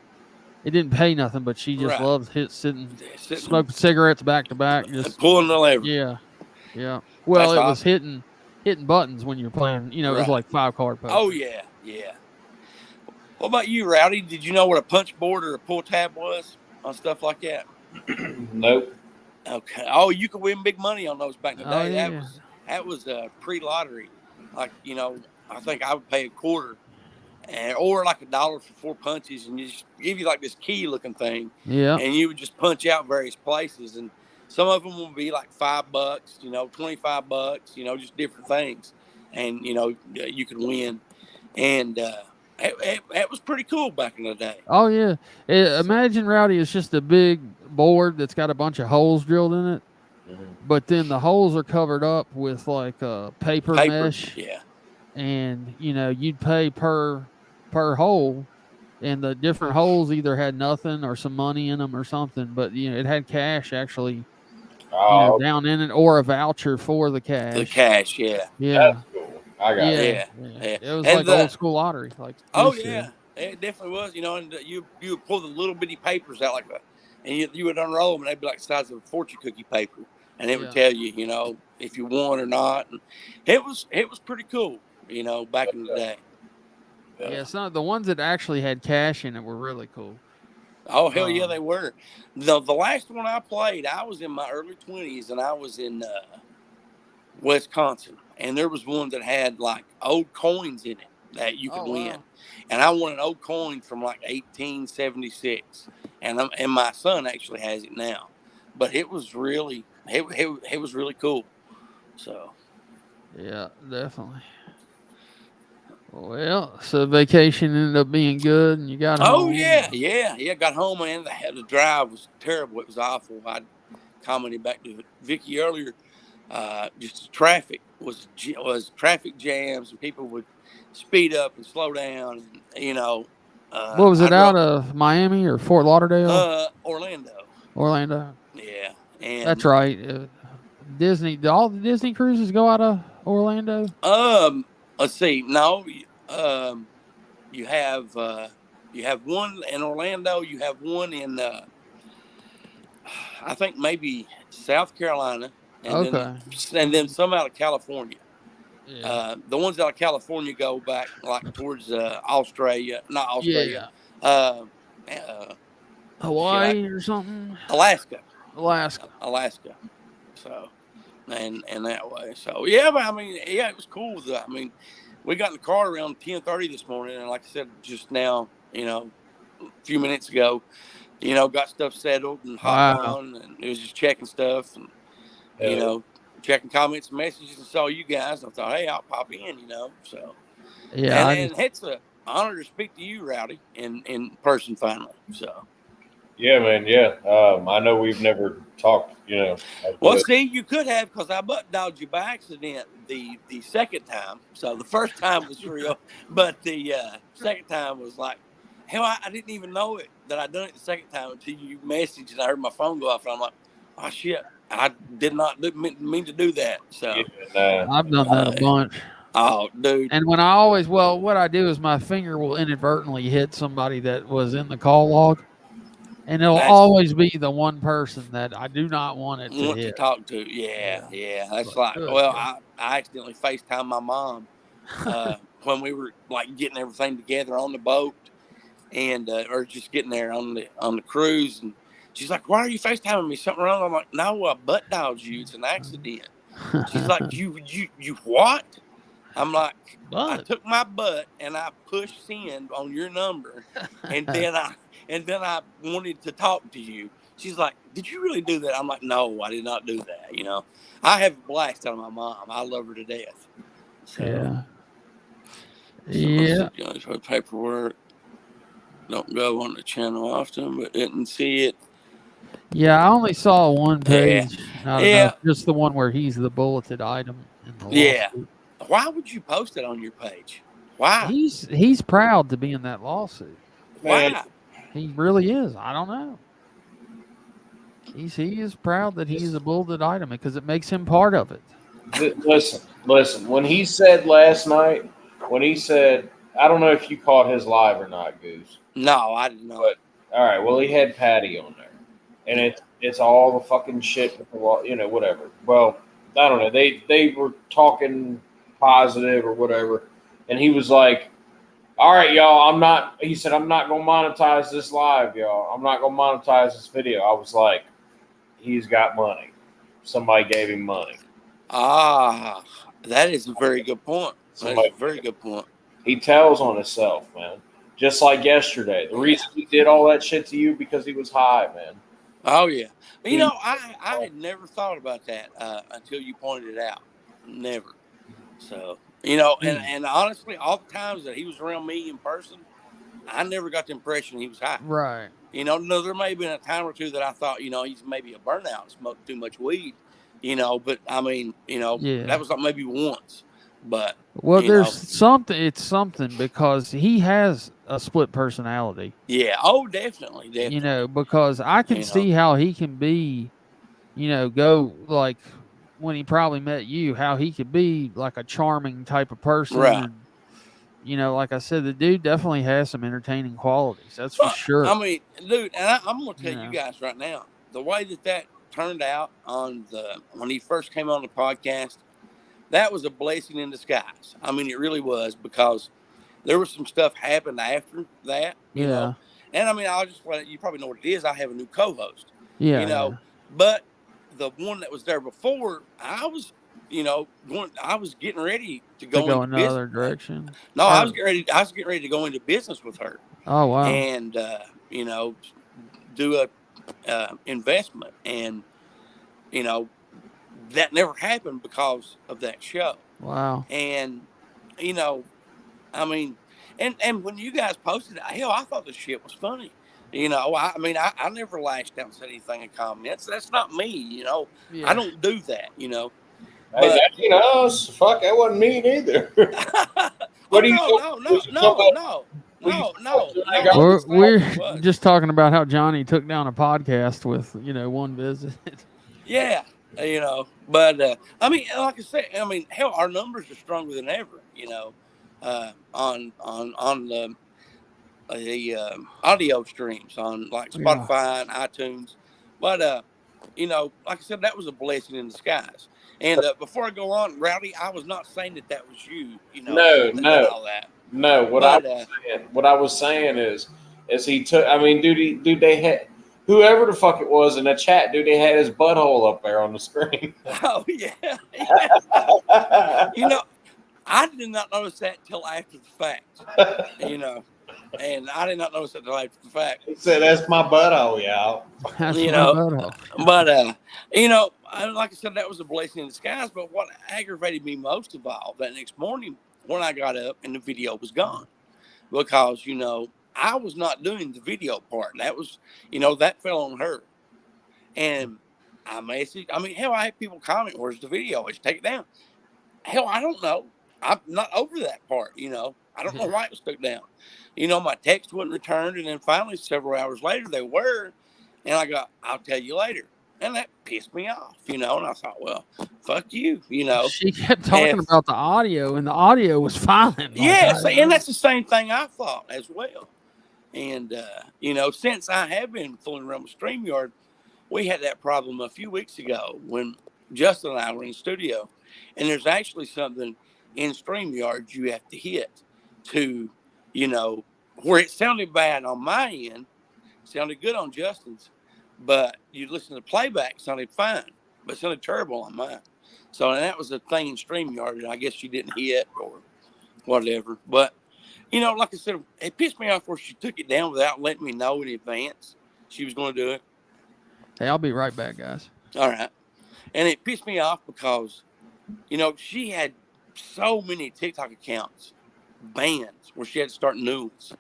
didn't pay nothing, but she just Right. loved sitting Sitting smoking cigarettes back to back. and Just pulling the lever. yeah. Yeah. Well, That's it was awesome. hitting buttons when you're playing, it was Right. like 5-card poker. Oh yeah, yeah. What about you, Rowdy? Did you know what a punch board or a pull tab was on stuff like that? Nope. Okay. Oh, you could win big money on those back in the day. Yeah. That was pre-lottery. Like, I think I would pay $0.25 or like $1 for 4 punches, and you just give you like this key looking thing. Yeah. And you would just punch out various places, and some of them would be like $5, $25, just different things, and you could win, and it was pretty cool back in the day. Oh yeah. Imagine, Rowdy, it's just a big board that's got a bunch of holes drilled in it. But then the holes are covered up with like paper mesh. Yeah. And you'd pay per hole, and the different holes either had nothing or some money in them or something, but it had cash actually down in it, or a voucher for the cash. The cash, yeah. That's cool. I got it. Yeah. It was like old school lottery, like Goose did. It definitely was. And you would pull the little bitty papers out and you would unroll them, and they'd be like the size of a fortune cookie paper, and it would tell you, if you won or not. And it was pretty cool, back in the day. Yeah, some of the ones that actually had cash in it were really cool. Oh hell yeah, they were. The last one I played, I was in my early 20s, and I was in Wisconsin, and there was one that had like old coins in it that you could win. Wow. And I won an old coin from like 1876, and my son actually has it now. But it was really it was really cool. So yeah, definitely. Well, so vacation ended up being good, and you got home. Oh yeah. Got home, and the drive was terrible. It was awful. I commented back to Vicky earlier. Just traffic was traffic jams, and people would speed up and slow down. What was it, out of Miami or Fort Lauderdale? Orlando. Yeah, and that's right. Disney. Do all the Disney cruises go out of Orlando? Let's see. No, you have one in Orlando. You have one in I think maybe South Carolina, and then some out of California. Yeah. The ones out of California go back like towards Australia, not Australia. Yeah. Hawaii or something. Alaska. So, and that way. So yeah, but it was cool. We got in the car around 10:30 this morning, and like I said just now, a few minutes ago, got stuff settled and hopped on, and it was just checking stuff and checking comments and messages, and saw you guys. And I thought, hey, I'll pop in, So yeah, and it's an honor to speak to you, Rowdy, in person finally. So. Yeah, man. Yeah. I know we've never talked, Well, see, you could have, because I butt dodged you by accident the second time. So the first time was real, but the second time was like, hell, I didn't even know it that I'd done it the second time until you messaged and I heard my phone go off, and I'm like, oh shit, I did not mean to do that. So I've done that a bunch. Oh, dude. And when what I do is my finger will inadvertently hit somebody that was in the call log. And it'll always be the one person that I do not want it to talk to. Yeah. That's like, I accidentally FaceTimed my mom when we were like getting everything together on the boat, and or just getting there on the cruise. And she's like, "Why are you FaceTiming me? Something wrong?" I'm like, "No, I butt dialed you. It's an accident." She's like, "You what?" I'm like, I took my butt and I pushed send on your number, and then I wanted to talk to you. She's like, did you really do that? I'm like, no, I did not do that. I have a blast out of my mom. I love her to death. So, yeah. Paperwork. Don't go on the channel often, but didn't see it. Yeah, I only saw one page. Not Yeah. enough. Just the one where he's the bulleted item in the Yeah. lawsuit. Why would you post it on your page? Why? He's proud to be in that lawsuit. Why? He really is. I don't know. He is proud that he is a bulleted item because it makes him part of it. Listen. When he said last night, I don't know if you caught his live or not, Goose. No, I didn't know. But all right, well, he had Patty on there, and it's all the fucking shit with the law, whatever. Well, I don't know. They were talking positive or whatever, and he was like, "All right, y'all, He said, "I'm not gonna monetize this live, y'all. I'm not gonna monetize this video." I was like, "He's got money. Somebody gave him money." Ah, that is a very good point. That's a very good point. He tells on himself, man. Just like yesterday. The reason he did all that shit to you because he was high, man. Oh yeah. I had never thought about that until you pointed it out. Never. So and honestly, all the times that he was around me in person, I never got the impression he was high. Right. No, there may have been a time or two that I thought, he's maybe a burnout, smoked too much weed, but I mean, that was like maybe once. But there's something. It's something because he has a split personality. Yeah. Oh, definitely. Because I can see how he can be, go like when he probably met you, how he could be like a charming type of person. Right. And, like I said, the dude definitely has some entertaining qualities. That's for sure. I mean, dude, and I'm going to tell you guys right now, the way that turned out when he first came on the podcast, that was a blessing in disguise. I mean, it really was, because there was some stuff happened after that, you know. And I mean, I'll just let you probably know what it is. I have a new co-host, but the one that was there before, I was, I was getting ready to go into another direction. No, I was getting ready to go into business with her. Oh, wow. And, do a investment, and, that never happened because of that show. Wow. And, I mean, and when you guys posted it, hell, I thought the shit was funny. I never lashed out and said anything in comments. That's not me, I don't do that, Hey, fuck, that wasn't me neither. What do you? No. We're just talking about how Johnny took down a podcast with, one visit. Yeah, but I mean, like I said, hell, our numbers are stronger than ever, on the audio streams on like Spotify and iTunes. But like I said, that was a blessing in disguise. And before I go on, Rowdy, I was not saying that was you. No. All that. No, what I was saying is he took. I mean, dude, they had whoever the fuck it was in the chat. Dude, they had his butthole up there on the screen. Oh yeah. I did not notice that till after the fact. And I did not notice that till after the fact. He said, "That's my butthole, y'all." That's my butthole. But like I said, that was a blessing in disguise. But what aggravated me most of all, that next morning when I got up and the video was gone, because I was not doing the video part. That was that fell on her. And I messaged. I mean, hell, I had people comment, "Where's the video? Let's take it down." Hell, I don't know. I'm not over that part. I don't know why it was took down. My text wasn't returned, and then finally, several hours later, they were, and I got, "I'll tell you later," and that pissed me off. And I thought, well, fuck you. She kept talking about the audio, and the audio was fine. Yes, and that's the same thing I thought as well. And since I have been fooling around with StreamYard, we had that problem a few weeks ago when Justin and I were in the studio, and there's actually something in StreamYard you have to hit to, where it sounded bad on my end, sounded good on Justin's, but you listen to playback, it sounded fine, but it sounded terrible on mine. So that was a thing in StreamYard, and I guess she didn't hit or whatever. But, like I said, it pissed me off where she took it down without letting me know in advance she was going to do it. Hey, I'll be right back, guys. All right. And it pissed me off because, she had so many TikTok accounts banned where she had to start new ones.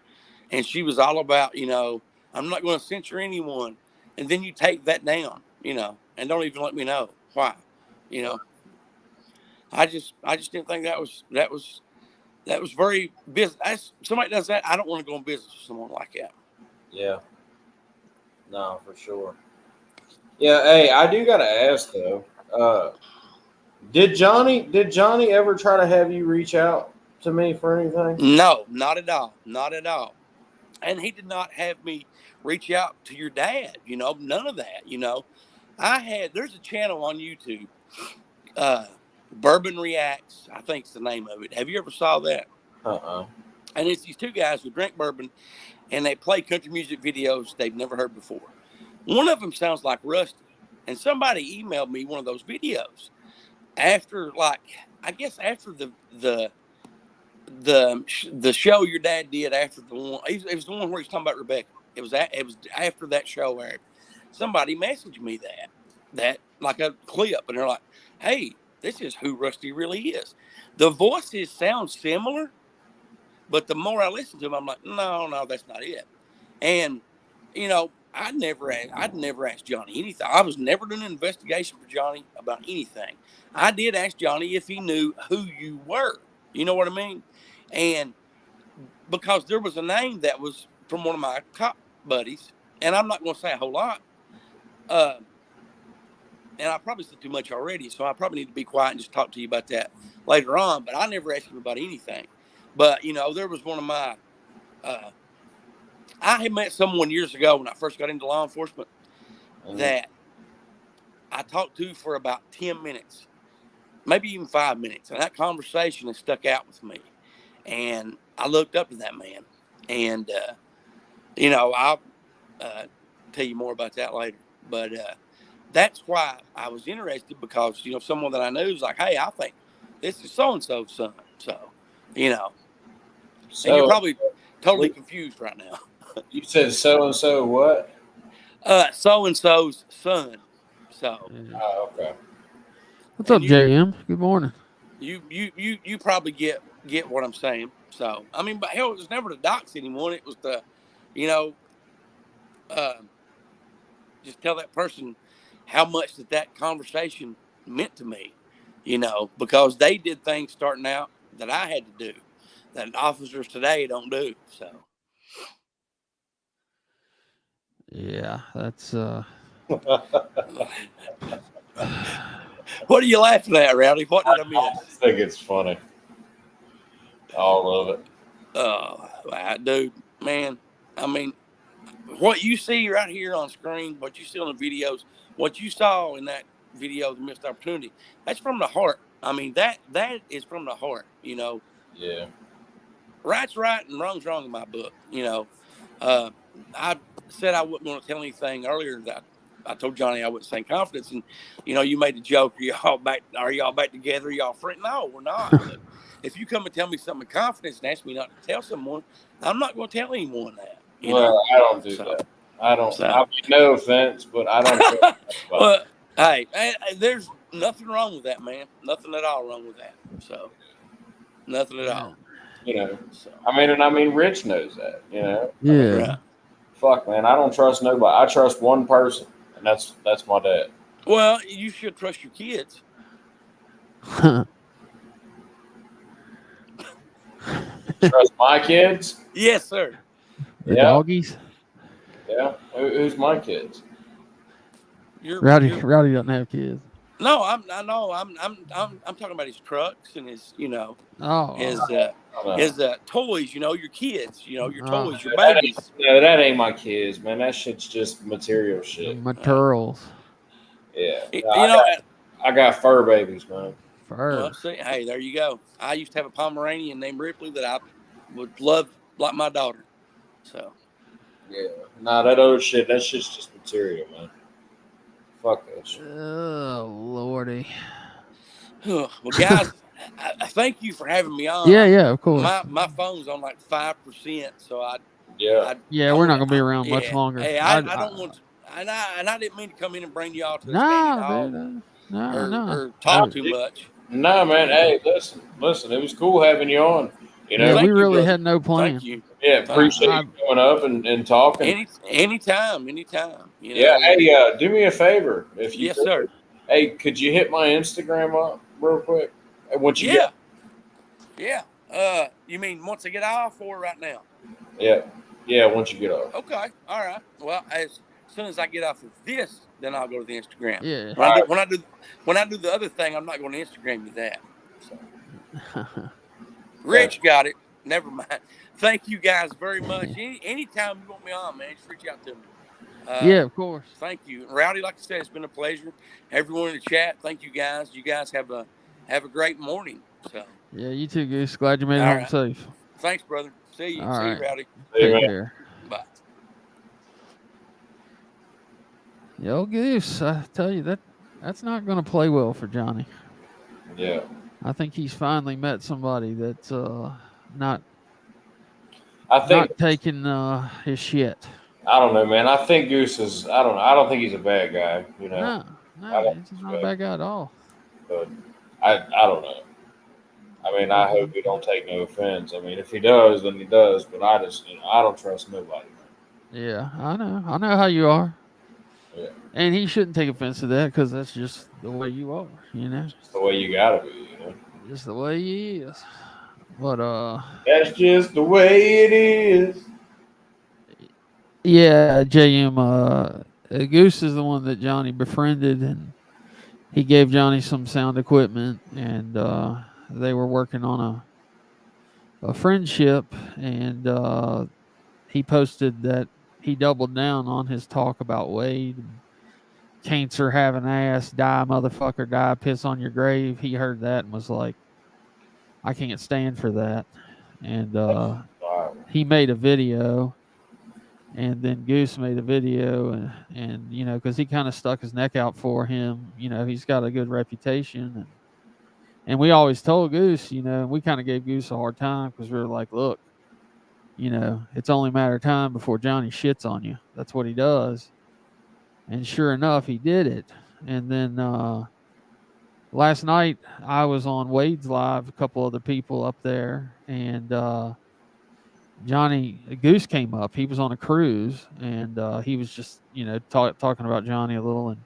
And she was all about, I'm not going to censor anyone. and then you take that down, and don't even let me know why, I just didn't think that was very business. Somebody does that, I don't want to go in business with someone like that. Yeah. No, for sure. Yeah. Hey, I do gotta ask though. Did Johnny ever try to have you reach out to me for anything? No, not at all. Not at all. And he did not have me reach out to your dad, none of that, there's a channel on YouTube, Bourbon Reacts, I think it's the name of it. Have you ever saw that? And it's these two guys who drink bourbon and they play country music videos they've never heard before. One of them sounds like Rusty, and somebody emailed me one of those videos after, I guess after the show your dad did, after the one, it was the one where he's talking about Rebecca. It was after that show aired. Somebody messaged me that like a clip, and they're like, "Hey, this is who Rusty really is." The voices sound similar, but the more I listen to him, I'm like, no, that's not it. And I'd never asked Johnny anything. I was never doing an investigation for Johnny about anything. I did ask Johnny if he knew who you were. You know what I mean? And because there was a name that was from one of my cop buddies, and I'm not going to say a whole lot, and I probably said too much already, so I probably need to be quiet and just talk to you about that later on. But I never asked him about anything. But, there was one of my, I had met someone years ago when I first got into law enforcement that I talked to for about 10 minutes, maybe even 5 minutes. And that conversation has stuck out with me. And I looked up to that man. And, I'll tell you more about that later. But that's why I was interested, because, someone that I knew was like, hey, I think this is so-and-so's son. So, and you're probably totally confused right now. You said so-and-so what? So-and-so's son. So. Oh, okay. What's up, JM? Good morning. You probably get what I'm saying. So, I mean, but hell, it was never to dox anyone. It was to, just tell that person how much that conversation meant to me, because they did things starting out that I had to do that officers today don't do. So. Yeah, that's What are you laughing at, Rowdy? What did I miss? I just think it's funny. All of it. Oh, dude, man. I mean, what you see right here on screen, what you see on the videos, what you saw in that video, The Missed Opportunity, that's from the heart. I mean, that is from the heart, Yeah. Right's right and wrong's wrong in my book, I said I wasn't going to tell anything earlier. That I told Johnny I wouldn't say confidence, and you made the joke. Are y'all back together? Are y'all friends? No, we're not. But if you come and tell me something with confidence and ask me not to tell someone, I'm not going to tell anyone that. I don't do that. I don't. I mean, no offense, but I don't. Well, hey, there's nothing wrong with that, man. Nothing at all wrong with that. So, nothing at all. So. I mean, Rich knows that. Yeah. Right. Fuck, man, I don't trust nobody. I trust one person, and that's my dad. Well, you should trust your kids. Trust my kids? Yes, sir. The doggies? Yeah. Who's my kids? Rowdy doesn't have kids. No, I'm talking about his trucks and his, his toys, your kids, your toys, your babies. That ain't my kids, man. That shit's just material shit. Materials. Yeah. I got fur babies, man. Fur. Well, see, hey, there you go. I used to have a Pomeranian named Ripley that I would love like my daughter. So. Yeah. Nah, that other shit, that shit's just material, man. Fuck that shit. Oh, Lordy. Well, guys, I thank you for having me on. Yeah, of course. My phone's on like 5%, so we're not gonna be around much longer. Hey, I don't want to, and I didn't mean to come in and bring y'all to the standing hall or talk too much. No, man. Hey, listen. It was cool having you on. We really had no plan. Thank you. Yeah, appreciate you coming up and talking. Anytime. You know? Yeah. Hey, do me a favor if you. Yes, sir. Hey, could you hit my Instagram up real quick? Once you get. Yeah. You mean once I get off or right now? Yeah. Yeah. Once you get off. Okay. All right. Well, as soon as I get off of this, then I'll go to the Instagram. Yeah. When I do the other thing, I'm not going to Instagram you that. So. Rich Rich got it. Never mind. Thank you guys very much. Anytime you want me on, man, just reach out to me. Yeah, of course. Thank you, Rowdy. Like I said, it's been a pleasure. Everyone in the chat, thank you guys. You guys have a great morning. So. Yeah, you too, Goose. Glad you made it home safe. Thanks, brother. See you. All right. You, Rowdy. Take care. Bye. Yo, Goose, I tell you that's not going to play well for Johnny. Yeah. I think he's finally met somebody that's not taking his shit. I don't know, man. I think Goose is. I don't think he's a bad guy. You know. No, he's not a bad guy at all. But I don't know. I mean, I hope he don't take no offense. I mean, if he does, then he does. But I just, I don't trust nobody. Yeah, I know how you are. Yeah. And he shouldn't take offense to that because that's just the way you are. You know. It's the way you gotta be. You know. Just the way he is. But that's just the way it is. Yeah, JM, Goose is the one that Johnny befriended, and he gave Johnny some sound equipment, and they were working on a friendship, and he posted that he doubled down on his talk about Wade, and cancer having ass, die motherfucker, die, piss on your grave. He heard that and was like, I can't stand for that. And he made a video. And then Goose made a video, and you know, because he kind of stuck his neck out for him. You know, he's got a good reputation, and we always told Goose, you know, we kind of gave Goose a hard time because we were like, look, you know, it's only a matter of time before Johnny shits on you. That's what he does. And sure enough, he did it. And then last night I was on Wade's Live, a couple other people up there, and Goose came up. He was on a cruise, and he was just, you know, talking about Johnny a little. And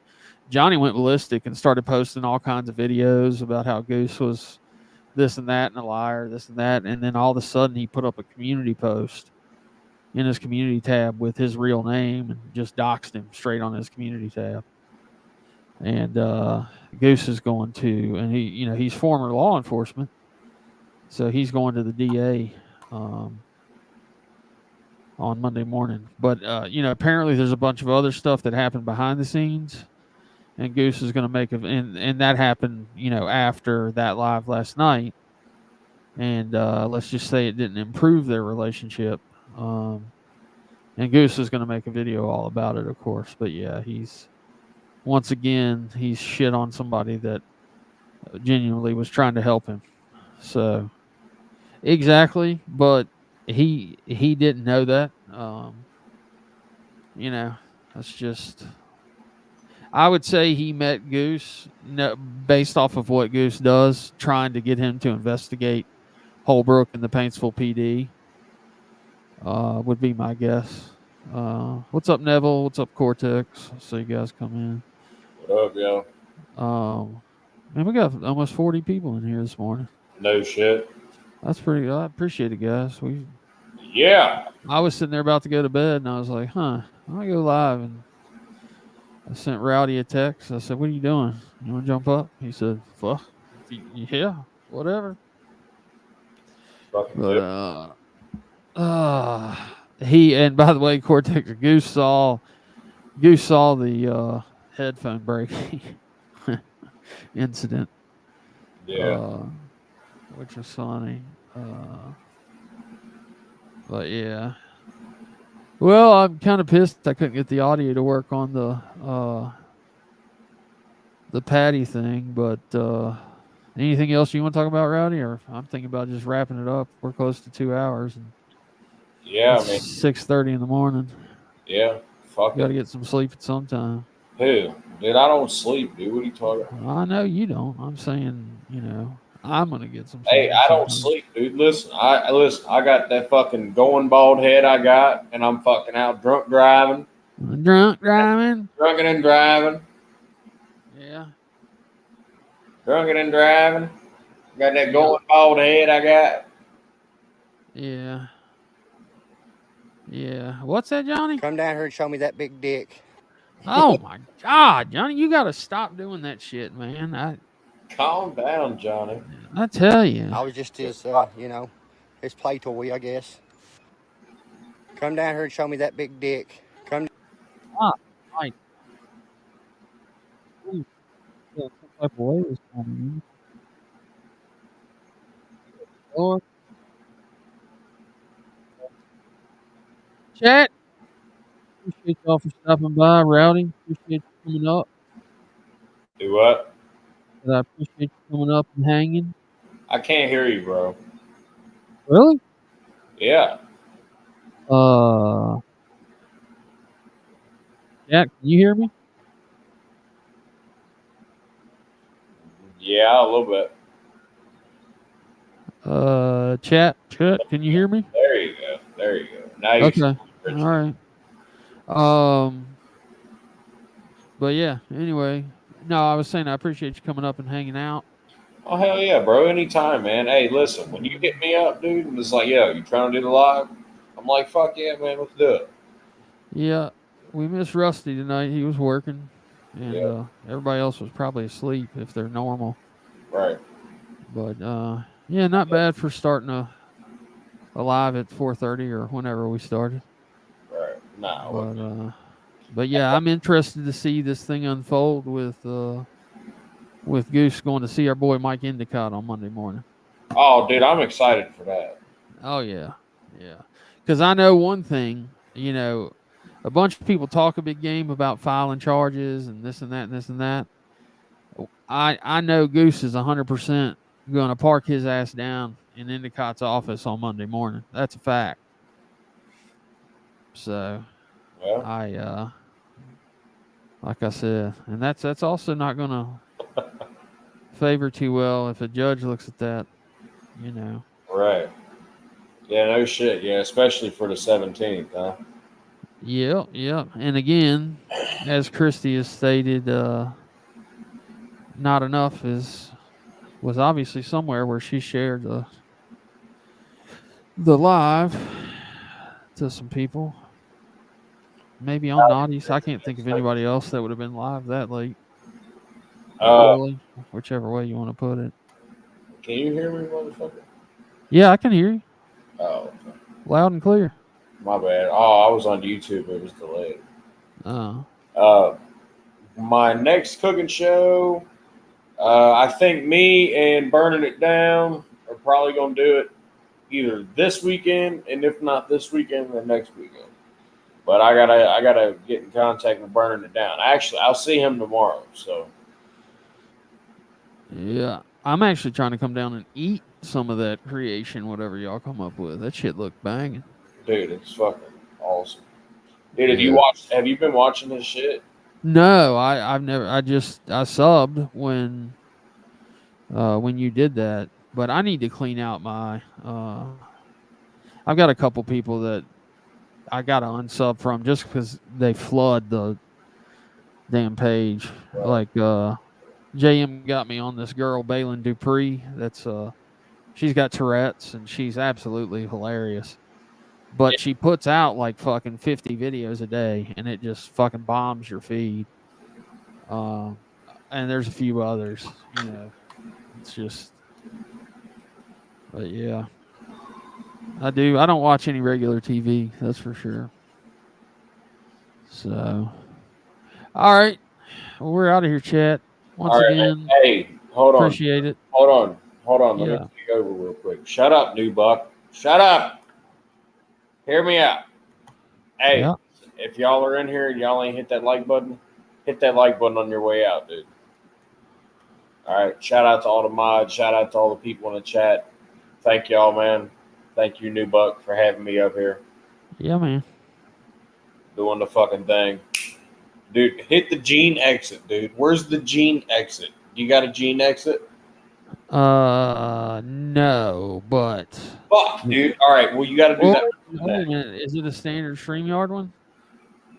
Johnny went ballistic and started posting all kinds of videos about how Goose was this and that and a liar, this and that. And then all of a sudden he put up a community post in his community tab with his real name and just doxed him straight on his community tab. And Goose is going to, and he, you know, he's former law enforcement, so he's going to the DA on Monday morning. But, you know, apparently there's a bunch of other stuff that happened behind the scenes, and Goose is going to make and that happened, you know, after that live last night. And let's just say it didn't improve their relationship. And Goose is going to make a video all about it, of course. But yeah, he's shit on somebody that genuinely was trying to help him. So exactly, but he didn't know that. You know, that's just, I would say he met Goose based off of what Goose does, trying to get him to investigate Holbrook and the Paintsville PD. Would be my guess. What's up, Neville? What's up, Cortex? So you guys come in. What up, yo? Man, we got almost 40 people in here this morning. No shit. That's pretty good. I appreciate it, guys. Yeah. I was sitting there about to go to bed, and I was like, I'm going to go live. And I sent Rowdy a text. I said, what are you doing? You want to jump up? He said, fuck. Yeah, whatever. Fucking but, and by the way, Cortex, Goose saw the headphone breaking incident. Yeah. Which was funny. But yeah. Well, I'm kind of pissed I couldn't get the audio to work on the Patty thing, but anything else you want to talk about, Rowdy? Or I'm thinking about just wrapping it up. We're close to 2 hours. And yeah, I mean, 6:30 in the morning. Yeah, fuck. Got to get some sleep at some time. Who? Dude, I don't sleep, dude. What are you talking about? I know you don't. I'm saying, you know, I'm gonna get some sleep. Hey, I don't sleep, dude. Listen, I got that fucking going bald head I got, and I'm fucking out drunk driving. Drunk driving. Drunken and driving. Yeah. Drunken and driving. Got that going bald head I got. Yeah. Yeah. What's that, Johnny? Come down here and show me that big dick. Oh my God, Johnny, you got to stop doing that shit, man. Calm down, Johnny. I tell you. I was just his, his play toy, I guess. Come down here and show me that big dick. Come. Ah, Mike. Some type of way this morning. Lord. Chat. Appreciate y'all for stopping by, Rowdy. Appreciate you coming up. Do what? I appreciate you coming up and hanging. I can't hear you, bro. Really? Yeah. Jack, can you hear me? Yeah, a little bit. Chat, can you hear me? There you go. There you go. Now you Okay. All right. But yeah, anyway. No, I was saying I appreciate you coming up and hanging out. Oh, hell yeah, bro. Anytime, man. Hey, listen, when you hit me up, dude, and it's like, yo, you trying to do the live? I'm like, fuck yeah, man, let's do it. Yeah, we missed Rusty tonight. He was working, and everybody else was probably asleep if they're normal. Right. But, yeah, not bad for starting a live at 4:30 or whenever we started. Right. Nah. But yeah, I'm interested to see this thing unfold with Goose going to see our boy Mike Endicott on Monday morning. Oh, dude, I'm excited for that. Oh, yeah. Yeah. Because I know one thing, a bunch of people talk a big game about filing charges and this and that and this and that. I know Goose is 100% going to park his ass down in Endicott's office on Monday morning. That's a fact. So, like I said, and that's also not going to favor too well if a judge looks at that, Right. Yeah, no shit. Yeah, especially for the 17th, huh? Yeah. And again, as Christy has stated, not enough was obviously somewhere where she shared the live to some people. Maybe on Naughty's. I can't think of anybody else that would have been live that late. Early, whichever way you want to put it. Can you hear me, motherfucker? Yeah, I can hear you. Oh. Okay. Loud and clear. My bad. Oh, I was on YouTube. It was delayed. My next cooking show, I think me and Burning It Down are probably going to do it either this weekend, and if not this weekend, then next weekend. But I gotta get in contact with Burning It Down. Actually, I'll see him tomorrow. So. Yeah, I'm actually trying to come down and eat some of that creation, whatever y'all come up with. That shit looked banging. Dude, it's fucking awesome. Dude, have you been watching this shit? No, I've never. I subbed when you did that, but I need to clean out my. I've got a couple people that I got to unsub from just because they flood the damn page. Right. Like JM got me on this girl, Baylin Dupree. That's she's got Tourette's and she's absolutely hilarious. But she puts out like fucking 50 videos a day and it just fucking bombs your feed. And there's a few others, It's just, but yeah. I don't watch any regular TV, that's for sure. So, all right. Well, we're out of here, chat. Once again, hey, hold on. Appreciate it. Hold on. Let me take over real quick. Shut up, new buck. Shut up. Hear me out. Hey, if y'all are in here and y'all ain't hit that like button on your way out, dude. All right. Shout out to all the mods. Shout out to all the people in the chat. Thank y'all, man. Thank you, new buck, for having me up here. Yeah, man. Doing the fucking thing. Dude, hit the gene exit, dude. Where's the gene exit? You got a gene exit? No, but. Fuck, dude. All right, well, you got to do that. Wait a minute. Is it a standard StreamYard one?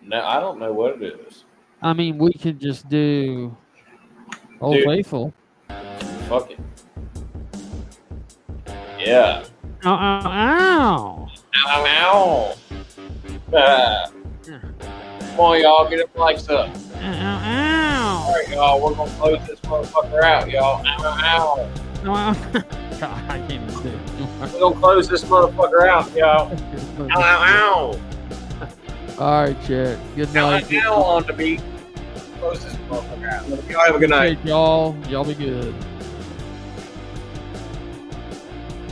Dude, you got to do that. Is it a standard StreamYard one? Dude, you got to do that. Is it a standard StreamYard one? No, I don't know what it is. I mean, we could just do Old Faithful. Fuck it. Yeah. Ow, ow, Ow, ow. Come on, y'all. Get the mics up. ow. All right, y'all. We're going to close this motherfucker out, y'all. Ow, ow. God, I can't even do it. We're going to close this motherfucker out, y'all. Ow, ow, ow. All right, chat. Good night. Ow, ow on the beat. Close this motherfucker out. Y'all have a good night. Y'all be good.